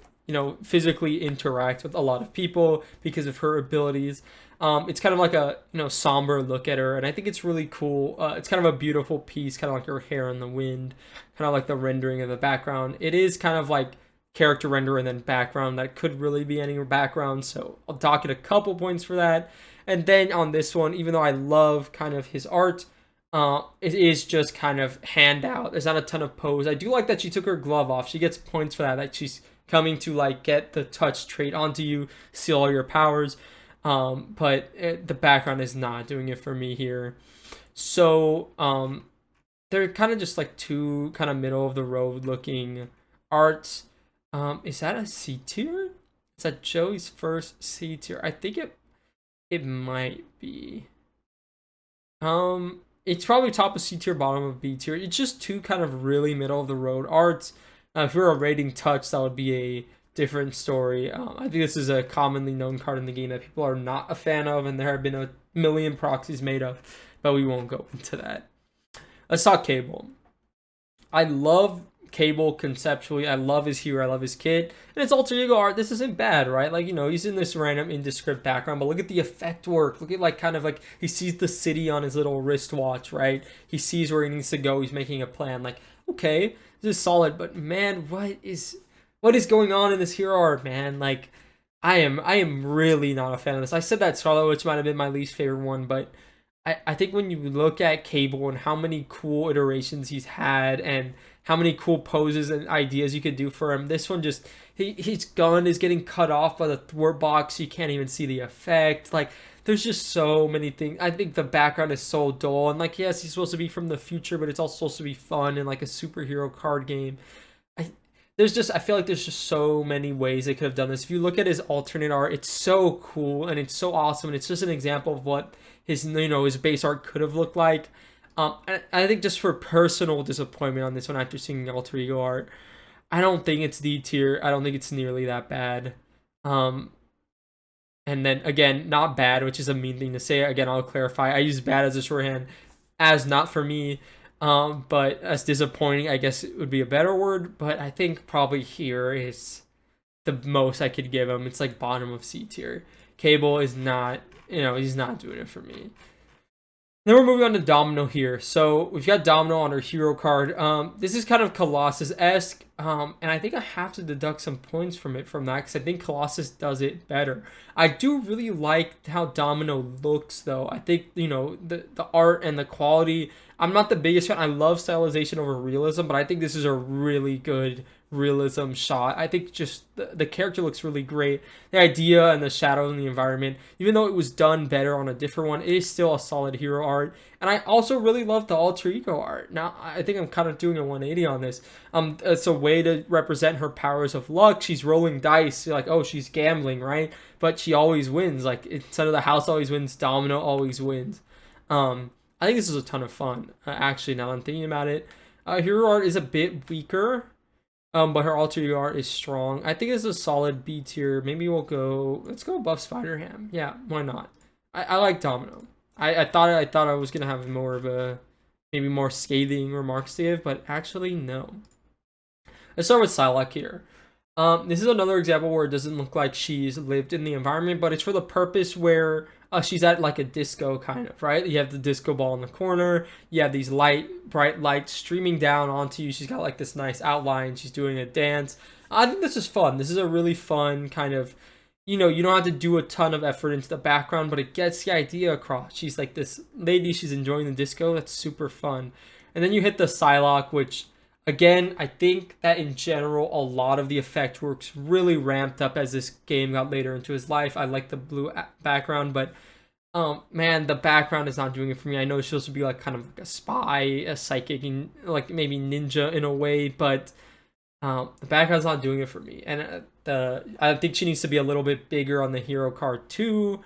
physically interact with a lot of people because of her abilities. It's kind of like a somber look at her, and I think it's really cool. It's kind of a beautiful piece, kind of like her hair in the wind, kind of like the rendering of the background. It is kind of like character render and then background that could really be any background, so I'll dock it a couple points for that. And then on this one, even though I love kind of his art, it is just kind of handout. There's not a ton of pose. I do like that she took her glove off. She gets points for that. Like she's coming to like get the touch trait onto you, seal all your powers. But the background is not doing it for me here. So they're kind of just like two kind of middle of the road looking arts. Is that a C tier? Is that Joey's first C tier? I think it might be. It's probably top of C tier, bottom of B tier. It's just two kind of really middle of the road arts. If we were a rating touch, that would be a different story. I think this is a commonly known card in the game that people are not a fan of, and there have been a million proxies made of, but we won't go into that. Let's talk Cable. I love Cable conceptually. I love his hero. I love his kit. And his alter ego art, this isn't bad, right? Like, he's in this random indescript background, but look at the effect work. Look at like kind of like he sees the city on his little wristwatch, right? He sees where he needs to go. He's making a plan. Like, okay, this is solid, but man, what is going on in this hero art, man? Like, I am really not a fan of this. I said that Scarlet Witch might have been my least favorite one, but I think when you look at Cable and how many cool iterations he's had and how many cool poses and ideas you could do for him, this one just, his gun is getting cut off by the thwart box. You can't even see the effect. Like, there's just so many things. I think the background is so dull. And like, yes, he's supposed to be from the future, but it's also supposed to be fun and like a superhero card game. I feel like there's just so many ways they could have done this. If you look at his alternate art, it's so cool and it's so awesome. And it's just an example of what his base art could have looked like. I think just for personal disappointment on this one after seeing alter ego art, I don't think it's D tier. I don't think it's nearly that bad. And then again, not bad, which is a mean thing to say. Again, I'll clarify. I use bad as a shorthand, as not for me. But as disappointing, I guess it would be a better word. But I think probably here is the most I could give him. It's like bottom of C tier. Cable is not, he's not doing it for me. Then we're moving on to Domino here. So we've got Domino on her hero card. This is kind of Colossus-esque, and I think I have to deduct some points from that because I think Colossus does it better. I do really like how Domino looks, though. I think the art and the quality. I'm not the biggest fan. I love stylization over realism, but I think this is a really good realism shot. I think just the character looks really great. The idea and the shadows and the environment, even though it was done better on a different one, it is still a solid hero art. And I also really love the alter ego art. Now, I think I'm kind of doing a 180 on this. It's a way to represent her powers of luck. She's rolling dice. You're like, oh, she's gambling, right? But she always wins. Like, instead of the house always wins, Domino always wins. I think this is a ton of fun. Actually, now I'm thinking about it. Hero art is a bit weaker. But her alter ego art is strong. I think it's a solid B tier. Maybe let's go above Spider-Ham. Yeah, why not? I like Domino. I thought I was gonna have more of a, maybe more scathing remarks to give, but actually no. Let's start with Psylocke here. This is another example where it doesn't look like she's lived in the environment, but it's for the purpose where she's at like a disco kind of, right? You have the disco ball in the corner. You have these bright lights streaming down onto you. She's got like this nice outline. She's doing a dance. I think this is fun. This is a really fun kind of, you don't have to do a ton of effort into the background, but it gets the idea across. She's like this lady. She's enjoying the disco. That's super fun. And then you hit the Psylocke, which, again, I think that in general, a lot of the effect works really ramped up as this game got later into his life. I like the blue background, but man, the background is not doing it for me. I know she's supposed to be like kind of like a spy, a psychic, and like maybe ninja in a way, but the background's not doing it for me. And I think she needs to be a little bit bigger on the hero card too.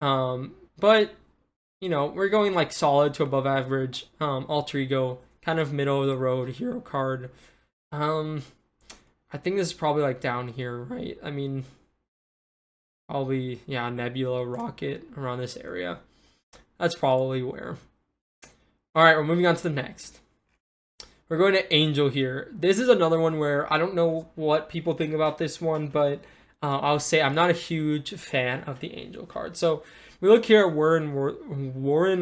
But we're going like solid to above average. Alter ego, kind of middle of the road hero card. I I think this is probably like down here, right? I mean, probably, yeah, nebula, rocket, around this area. That's probably where. All right, we're moving on to the next. We're going to Angel here. This is another one where I don't know what people think about this one, but I'll say I'm not a huge fan of the Angel card. So we look here at Warren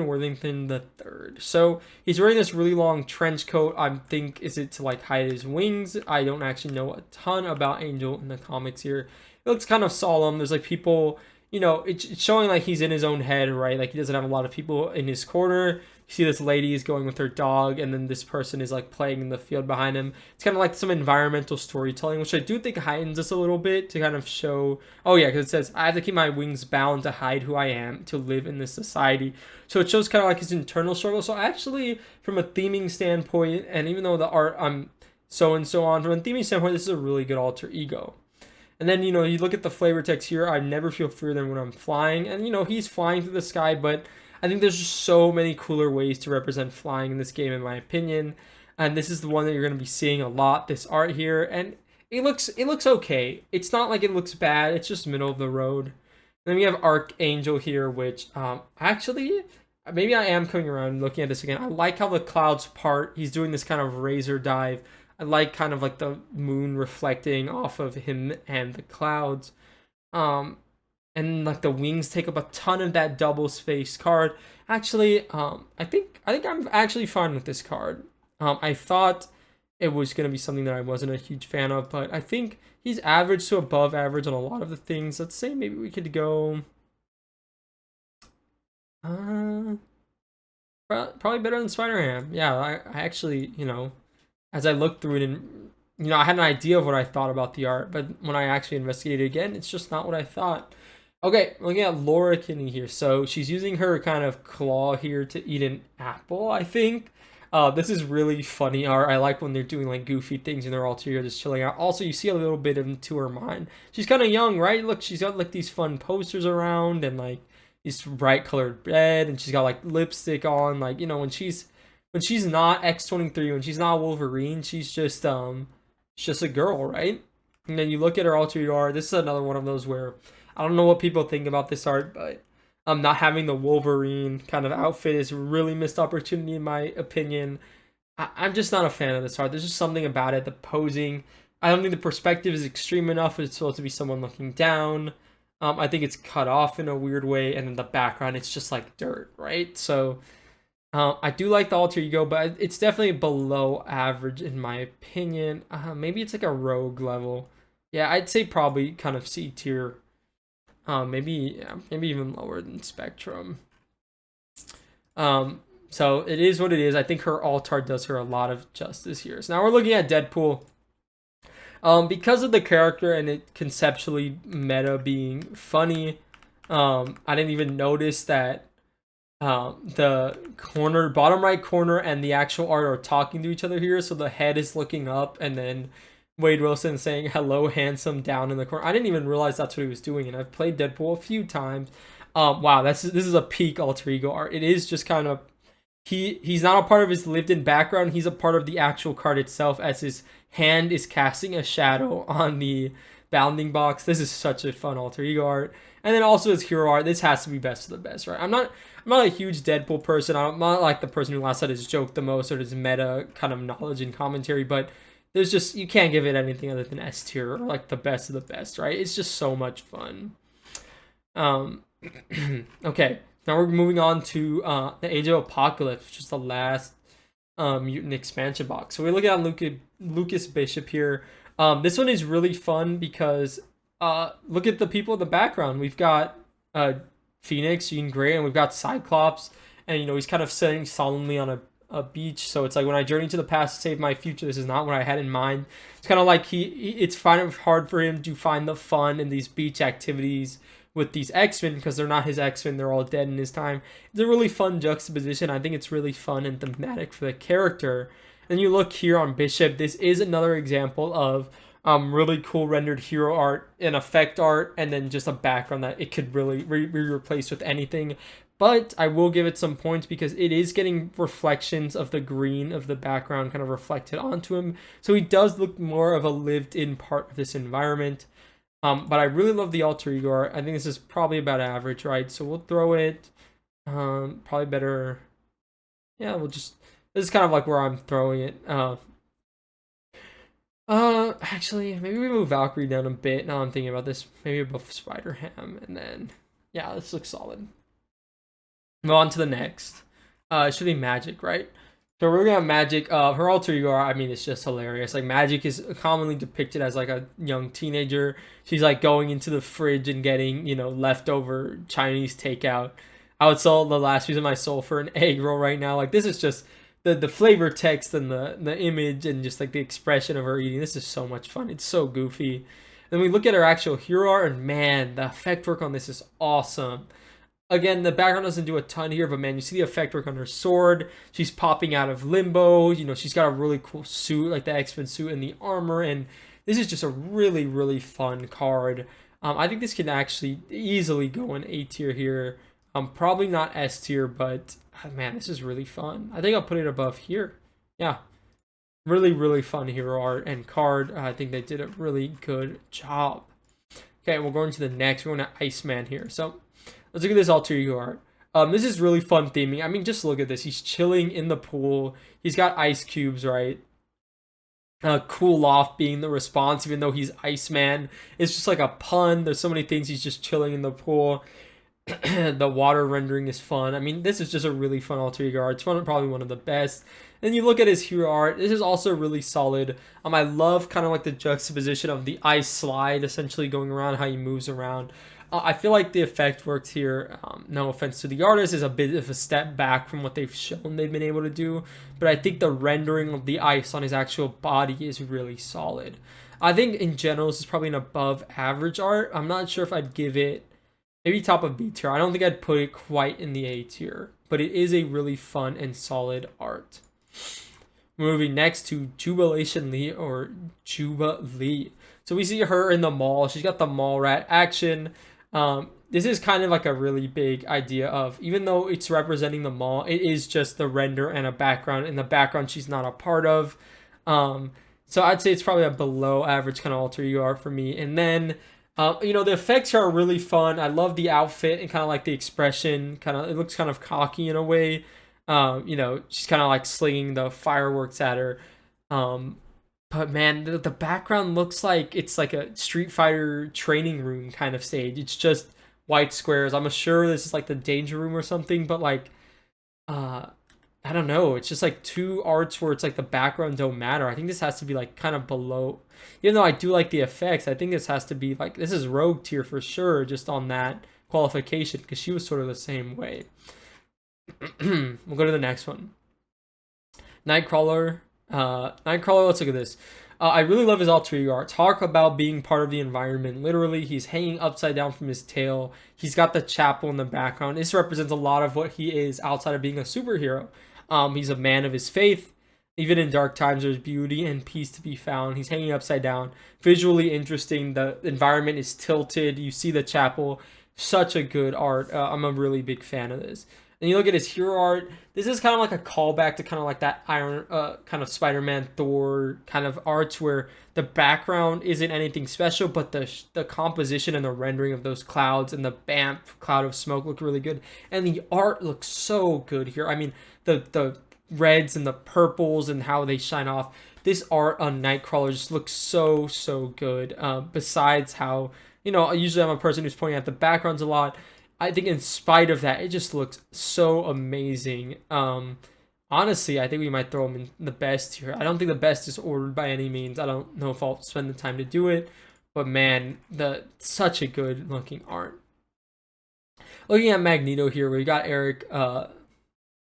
Worthington III. So he's wearing this really long trench coat. I think, is it to like hide his wings? I don't actually know a ton about Angel in the comics here. It looks kind of solemn. There's like people, you know, it's showing like he's in his own head, right? Like he doesn't have a lot of people in his corner. You see this lady is going with her dog, and then this person is like playing in the field behind him. It's kind of like some environmental storytelling, which I do think heightens this a little bit to kind of show, oh yeah, because it says, I have to keep my wings bound to hide who I am, to live in this society. So it shows kind of like his internal struggle. So actually, from a theming standpoint, and even though the art, I'm so and so on, from a theming standpoint, this is a really good alter ego. And then, you know, you look at the flavor text here, I never feel fear than when I'm flying. And, you know, he's flying through the sky, but I think there's just so many cooler ways to represent flying in this game, in my opinion. And this is the one that you're going to be seeing a lot, this art here. And it looks okay. It's not like it looks bad. It's just middle of the road. Then we have Archangel here, which actually, maybe I am coming around and looking at this again. I like how the clouds part. He's doing this kind of razor dive. I like kind of like the moon reflecting off of him and the clouds. And like the wings take up a ton of that double space card. Actually, I think I'm actually fine with this card. I thought it was going to be something that I wasn't a huge fan of, but I think he's average to above average on a lot of the things. Let's say maybe we could go probably better than Spider-Ham. Yeah, I actually, you know, as I looked through it, and you know, I had an idea of what I thought about the art, but when I actually investigated again, it's just not what I thought. Okay, looking at Laura Kinney here. So she's using her kind of claw here to eat an apple, I think. This is really funny art. I like when they're doing like goofy things and they're all together just chilling out. Also, you see a little bit into her mind. She's kind of young, right? Look, she's got like these fun posters around and like this bright colored bed, and she's got like lipstick on. Like, you know, when she's not X-23, when she's not Wolverine, she's just a girl, right? And then you look at her alter ego art. This is another one of those where I don't know what people think about this art, but not having the Wolverine kind of outfit is a really missed opportunity in my opinion. I'm just not a fan of this art. There's just something about it. The posing, I don't think the perspective is extreme enough. It's supposed to be someone looking down. I think it's cut off in a weird way, and in the background, it's just like dirt, right? So I do like the alter ego, but it's definitely below average in my opinion. Maybe it's like a rogue level. Yeah, I'd say probably kind of C tier. Maybe even lower than Spectrum. So it is what it is. I think her alt art does her a lot of justice here. So now we're looking at Deadpool. Because of the character and it conceptually meta being funny, I didn't even notice that the bottom right corner and the actual art are talking to each other here. So the head is looking up, and then Wade Wilson saying hello handsome down in the corner. I didn't even realize that's what he was doing, and I've played Deadpool a few times. Wow, this is a peak alter ego art. It is just kind of, he's not a part of his lived-in background. He's a part of the actual card itself, as his hand is casting a shadow on the bounding box. This is such a fun alter ego art. And then also his hero art. This has to be best of the best, right? I'm not a huge Deadpool person. I'm not like the person who last said his joke the most or his meta kind of knowledge and commentary, but there's just, you can't give it anything other than S tier or like the best of the best, right? It's just so much fun. Okay, now we're moving on to the Age of Apocalypse, which is the last mutant expansion box. So we look at Lucas Bishop here. This one is really fun because look at the people in the background. We've got Phoenix, Jean Grey, and we've got Cyclops, and you know, he's kind of sitting solemnly on a beach. So it's like, when I journey to the past to save my future, this is not what I had in mind. It's kind of like it's kind of hard for him to find the fun in these beach activities with these X-Men because they're not his X-Men, they're all dead in his time. It's a really fun juxtaposition. I think it's really fun and thematic for the character. And you look here on Bishop, this is another example of Really cool rendered hero art and effect art, and then just a background that it could really be replaced with anything. But I will give it some points because it is getting reflections of the green of the background kind of reflected onto him. So he does look more of a lived-in part of this environment. But I really love the alter ego art. I think this is probably about average, right? So we'll throw it probably better. Yeah, we'll just, this is kind of like where I'm throwing it. Actually, maybe we move Valkyrie down a bit. Now I'm thinking about this. Maybe above Spider-Ham, and then, yeah, this looks solid. Move on to the next. It should be Magic, right? So we're gonna have Magic. Her alter ego, I mean, it's just hilarious. Like, Magic is commonly depicted as like a young teenager. She's like going into the fridge and getting, you know, leftover Chinese takeout. I would sell the last piece of my soul for an egg roll right now. Like, this is just the flavor text and the image and just like the expression of her eating. This is so much fun. It's so goofy. Then we look at her actual hero art, and man, the effect work on this is awesome. Again, the background doesn't do a ton here, but man, you see the effect work on her sword. She's popping out of limbo. You know, she's got a really cool suit, like the X-Men suit and the armor, and this is just a really, really fun card. I think this can actually easily go in A tier here. Probably not S tier, but man, this is really fun. I think I'll put it above here. Yeah, really, really fun hero art and card. I think they did a really good job. Okay, we're going to the next. We're going to Iceman here. So let's look at this alter ego art. This is really fun theming. I mean, just look at this. He's chilling in the pool. He's got ice cubes, right? Cool off being the response, even though he's Iceman. It's just like a pun. There's so many things. He's just chilling in the pool. The water rendering is fun. I mean, this is just a really fun alter ego art. It's probably one of the best. Then you look at his hero art. This is also really solid. I love kind of like the juxtaposition of the ice slide, essentially going around, how he moves around. I feel like the effect works here. No offense to the artist, is a bit of a step back from what they've shown they've been able to do. But I think the rendering of the ice on his actual body is really solid. I think in general, this is probably an above average art. I'm not sure if I'd give it maybe top of B tier. I don't think I'd put it quite in the A tier, but it is a really fun and solid art. Moving next to Jubilation Lee, or Juba Lee. So we see her in the mall. She's got the mall rat action. This is kind of like a really big idea of, even though it's representing the mall, it is just the render and a background. In the background, she's not a part of. So I'd say it's probably a below average kind of alter ego art for me. And then you know, the effects here are really fun. I love the outfit and kind of like the expression. It looks kind of cocky in a way. You know, she's kind of like slinging the fireworks at her. But man, the background looks like it's like a Street Fighter training room kind of stage. It's just white squares. I'm sure this is like the danger room or something, but like, I don't know. It's just like two arts where it's like the background don't matter. I think this has to be like kind of below. Even though I do like the effects, I think this has to be like, this is Rogue tier for sure, just on that qualification, because she was sort of the same way. We'll go to the next one. Nightcrawler. Nightcrawler, let's look at this. I really love his alter ego art. Talk about being part of the environment. Literally, he's hanging upside down from his tail. He's got the chapel in the background. This represents a lot of what he is outside of being a superhero. He's a man of his faith. Even in dark times, there's beauty and peace to be found. He's hanging upside down. Visually interesting. The environment is tilted. You see the chapel. Such a good art. I'm a really big fan of this. And you look at his hero art. This is kind of like a callback to kind of like that Iron, kind of Spider-Man, Thor kind of arts where the background isn't anything special, but the composition and the rendering of those clouds and the BAMF cloud of smoke look really good. And the art looks so good here. I mean, the reds and the purples and how they shine off. This art on Nightcrawler just looks so, so good. Besides how, you know, usually I'm a person who's pointing at the backgrounds a lot. I think in spite of that, it just looks so amazing. Honestly, I think we might throw him in the best here. I don't think the best is ordered by any means. I don't know if I'll spend the time to do it. But man, such a good looking art. Looking at Magneto here, we got Eric. So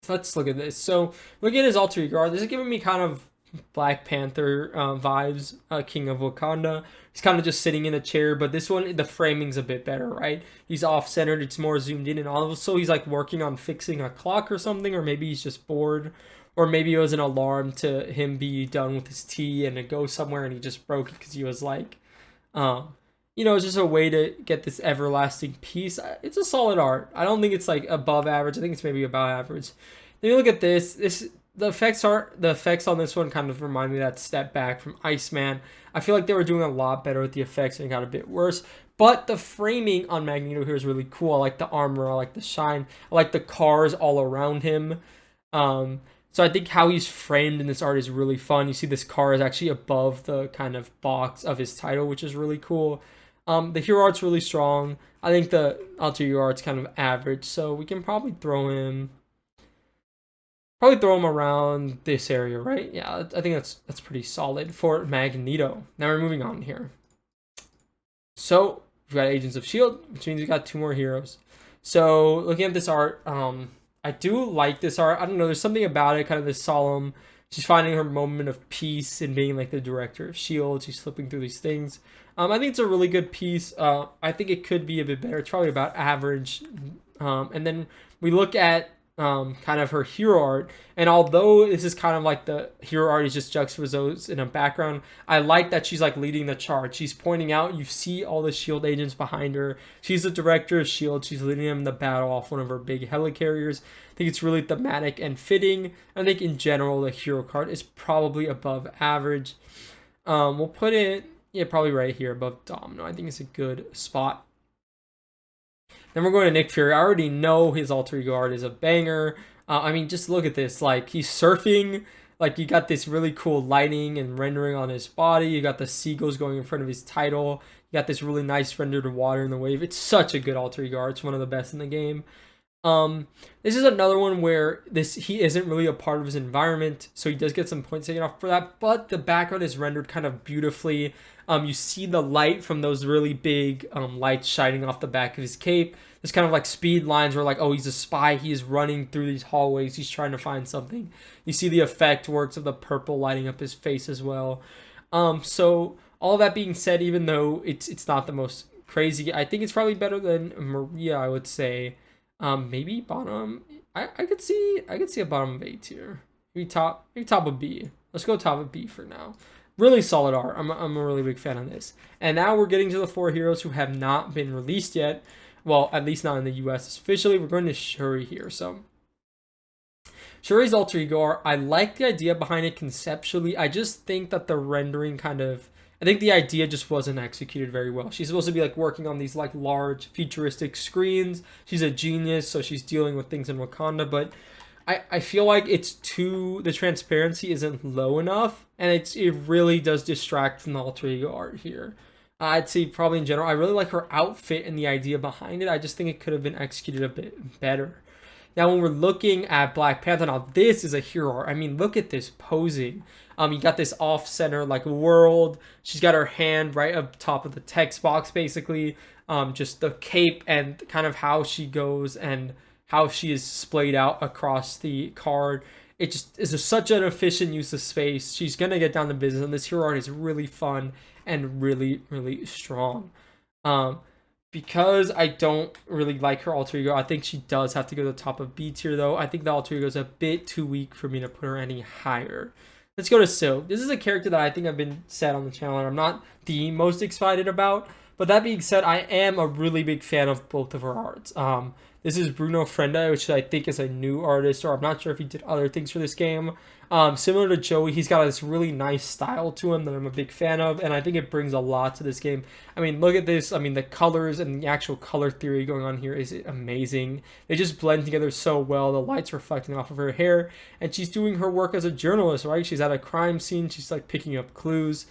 let's look at this. So looking at his alter ego art, this is giving me kind of Black Panther vibes, King of Wakanda. He's kind of just sitting in a chair, but this one, the framing's a bit better, right? He's off-centered, it's more zoomed in, and also he's like working on fixing a clock or something, or maybe he's just bored, or maybe it was an alarm to him be done with his tea and to go somewhere, and he just broke it because he was like, um, it's just a way to get this everlasting peace. It's a solid art. I don't think it's like above average. I think it's maybe about average. Then you look at this. The effects on this one kind of remind me of that step back from Iceman. I feel like they were doing a lot better with the effects and it got a bit worse. But the framing on Magneto here is really cool. I like the armor. I like the shine. I like the cars all around him. So I think how he's framed in this art is really fun. You see this car is actually above the kind of box of his title, which is really cool. The hero art's really strong. I think the alter ego art's kind of average, so we can probably throw him around this area, right? Yeah, I think that's pretty solid for Magneto. Now we're moving on here. So we've got Agents of S.H.I.E.L.D., which means we got 2 more heroes. So looking at this art, I do like this art. I don't know, there's something about it, kind of this solemn. She's finding her moment of peace and being like the director of S.H.I.E.L.D. She's flipping through these things. I think it's a really good piece. I think it could be a bit better. It's probably about average. And then we look at kind of her hero art. And although this is kind of like the hero art is just juxtaposed in a background, I like that she's like leading the charge. She's pointing out, you see all the S.H.I.E.L.D. agents behind her. She's the director of S.H.I.E.L.D. She's leading them in the battle off one of her big helicarriers. I think it's really thematic and fitting. I think in general, the hero card is probably above average. We'll put it, yeah, probably right here above Domino. I think it's a good spot. Then we're going to Nick Fury. I already know his alter ego art is a banger. I mean, just look at this. Like, he's surfing. Like, you got this really cool lighting and rendering on his body. You got the seagulls going in front of his title. You got this really nice rendered water in the wave. It's such a good alter ego art. It's one of the best in the game. This is another one where he isn't really a part of his environment, so he does get some points taken off for that, but the background is rendered kind of beautifully. You see the light from those really big lights shining off the back of his cape. There's kind of like speed lines where like, oh, he's a spy, he is running through these hallways, he's trying to find something. You see the effect works of the purple lighting up his face as well. So all that being said, even though it's not the most crazy, I think it's probably better than Maria, I would say. Maybe bottom. I could see a bottom of A tier. Maybe top of B. Let's go top of B for now. Really solid art. I'm a really big fan of this. And now we're getting to the 4 heroes who have not been released yet. Well, at least not in the US officially. We're going to Shuri here. So Shuri's alter ego art, I like the idea behind it conceptually. I just think that the rendering I think the idea just wasn't executed very well. She's supposed to be like working on these like large futuristic screens. She's a genius, so she's dealing with things in Wakanda, but I feel like the transparency isn't low enough, and it really does distract from the alter ego art here. I'd say probably in general, I really like her outfit and the idea behind it. I just think it could have been executed a bit better. Now, when we're looking at Black Panther, now this is a hero art. I mean, look at this posing. You got this off-center like world. She's got her hand right up top of the text box, basically. Just the cape and kind of how she goes and how she is splayed out across the card. It just is such an efficient use of space. She's gonna get down to business, and this hero art is really fun and really, really strong. Because I don't really like her alter ego, I think she does have to go to the top of B tier, though. I think the alter ego is a bit too weak for me to put her any higher. Let's go to Silk. This is a character that I think I've been said on the channel and I'm not the most excited about. But that being said, I am a really big fan of both of her arts. This is Bruno Frenda, which I think is a new artist, or I'm not sure if he did other things for this game. Similar to Joey, he's got this really nice style to him that I'm a big fan of, and I think it brings a lot to this game. I mean, look at this. I mean, the colors and the actual color theory going on here is amazing. They just blend together so well. The light's reflecting off of her hair, and she's doing her work as a journalist, right? She's at a crime scene. She's like picking up clues.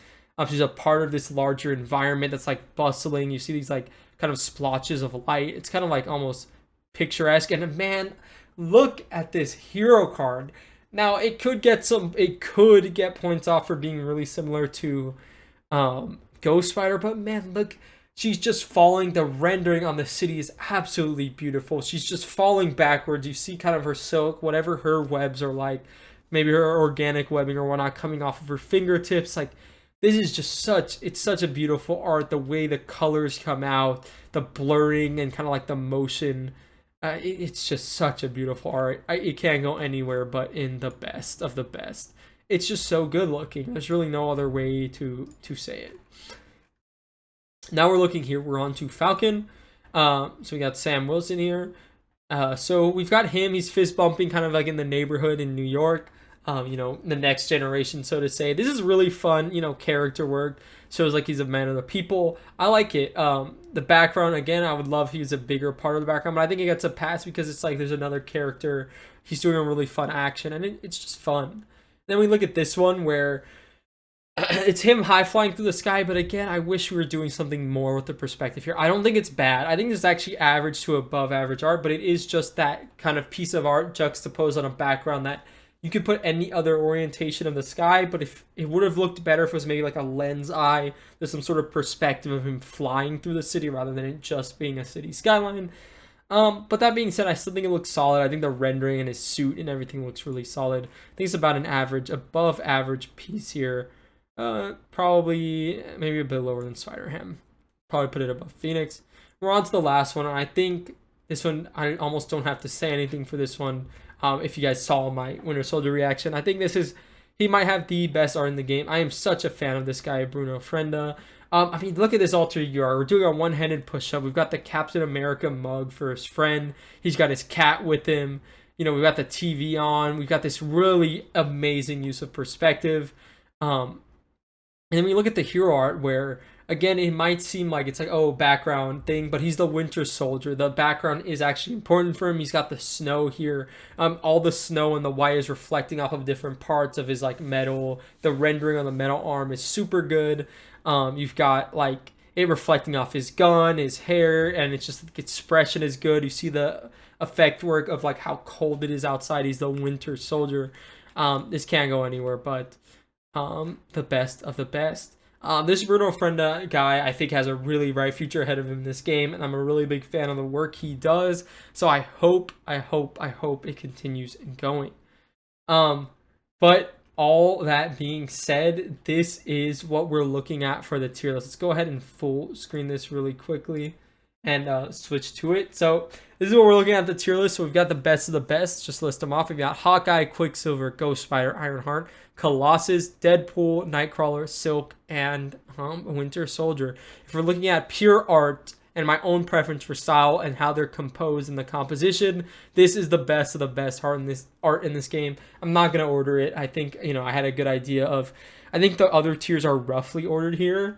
She's a part of this larger environment that's like bustling. You see these like kind of splotches of light. It's kind of like almost picturesque. And man, look at this hero card. Now it could get points off for being really similar to Ghost Spider, but man, look, she's just falling. The rendering on the city is absolutely beautiful. She's just falling backwards. You see kind of her silk, whatever her webs are like, maybe her organic webbing or whatnot coming off of her fingertips. Like, this is just it's such a beautiful art. The way the colors come out, the blurring and kind of like the motion. It's just such a beautiful art. It can't go anywhere but in the best of the best. It's just so good looking. There's really no other way to say it. Now we're looking here. We're on to Falcon. So we got Sam Wilson here. So we've got him. He's fist bumping kind of like in the neighborhood in New York. You know, the next generation, so to say. This is really fun, you know, character work. Shows like he's a man of the people. I like it. The background, again, I would love if he was a bigger part of the background, but I think it gets a pass because it's like there's another character. He's doing a really fun action, and it's just fun. Then we look at this one where it's him high flying through the sky, but again, I wish we were doing something more with the perspective here. I don't think it's bad. I think it's actually average to above average art, but it is just that kind of piece of art juxtaposed on a background that you could put any other orientation of the sky, but if it would have looked better if it was maybe like a lens eye, there's some sort of perspective of him flying through the city rather than it just being a city skyline. But that being said, I still think it looks solid. I think the rendering and his suit and everything looks really solid. I think it's about an average, above average piece here. Probably maybe a bit lower than Spider-Ham. Probably put it above Phoenix. We're on to the last one, and I think this one, I almost don't have to say anything for this one. If you guys saw my Winter Soldier reaction, I think he might have the best art in the game. I am such a fan of this guy, Bruno Frenda. I mean, look at this alter ego art. We're doing a one-handed push-up. We've got the Captain America mug for his friend. He's got his cat with him. You know, we've got the TV on. We've got this really amazing use of perspective. And then we look at the hero art where, again, it might seem like it's like, oh, background thing, but he's the Winter Soldier. The background is actually important for him. He's got the snow here. All the snow and the white is reflecting off of different parts of his like metal. The rendering on the metal arm is super good. You've got like it reflecting off his gun, his hair, and it's just the expression is good. You see the effect work of like how cold it is outside. He's the Winter Soldier. This can't go anywhere but the best of the best. This Bruno Frenda guy, I think, has a really bright future ahead of him in this game, and I'm a really big fan of the work he does. So I hope it continues going. But all that being said, this is what we're looking at for the tier list. Let's go ahead and full screen this really quickly and switch to it. So this is what we're looking at the tier list. So we've got the best of the best. Just list them off. We've got Hawkeye, Quicksilver, Ghost Spider, Ironheart, Colossus, Deadpool, Nightcrawler, Silk, and Winter Soldier. If we're looking at pure art and my own preference for style and how they're composed in the composition, this is the best of the best art in this game. I'm not gonna order it. I think, you know, I had a good idea of. I think the other tiers are roughly ordered here,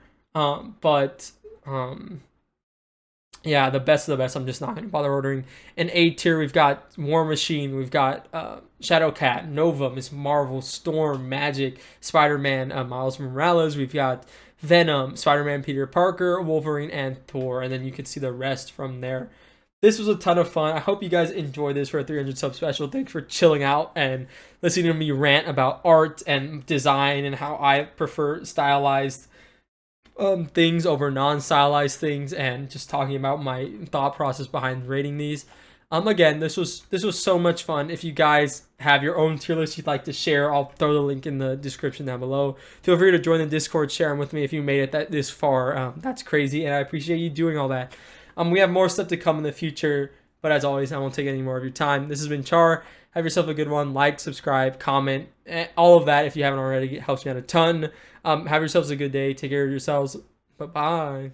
yeah, the best of the best. I'm just not going to bother ordering. In A tier, we've got War Machine, we've got Shadowcat, Nova, Miss Marvel, Storm, Magic, Spider-Man, Miles Morales. We've got Venom, Spider-Man, Peter Parker, Wolverine, and Thor. And then you can see the rest from there. This was a ton of fun. I hope you guys enjoyed this for a 300 sub special. Thanks for chilling out and listening to me rant about art and design and how I prefer stylized things over non-stylized things, and just talking about my thought process behind rating these. Again, this was so much fun. If you guys have your own tier list you'd like to share, I'll throw the link in the description down below. Feel free to join the Discord, share them with me if you made it this far. That's crazy, and I appreciate you doing all that. We have more stuff to come in the future, but as always, I won't take any more of your time. This has been Char. Have yourself a good one. Like, subscribe, comment, all of that if you haven't already. It helps me out a ton. Have yourselves a good day. Take care of yourselves. Bye-bye.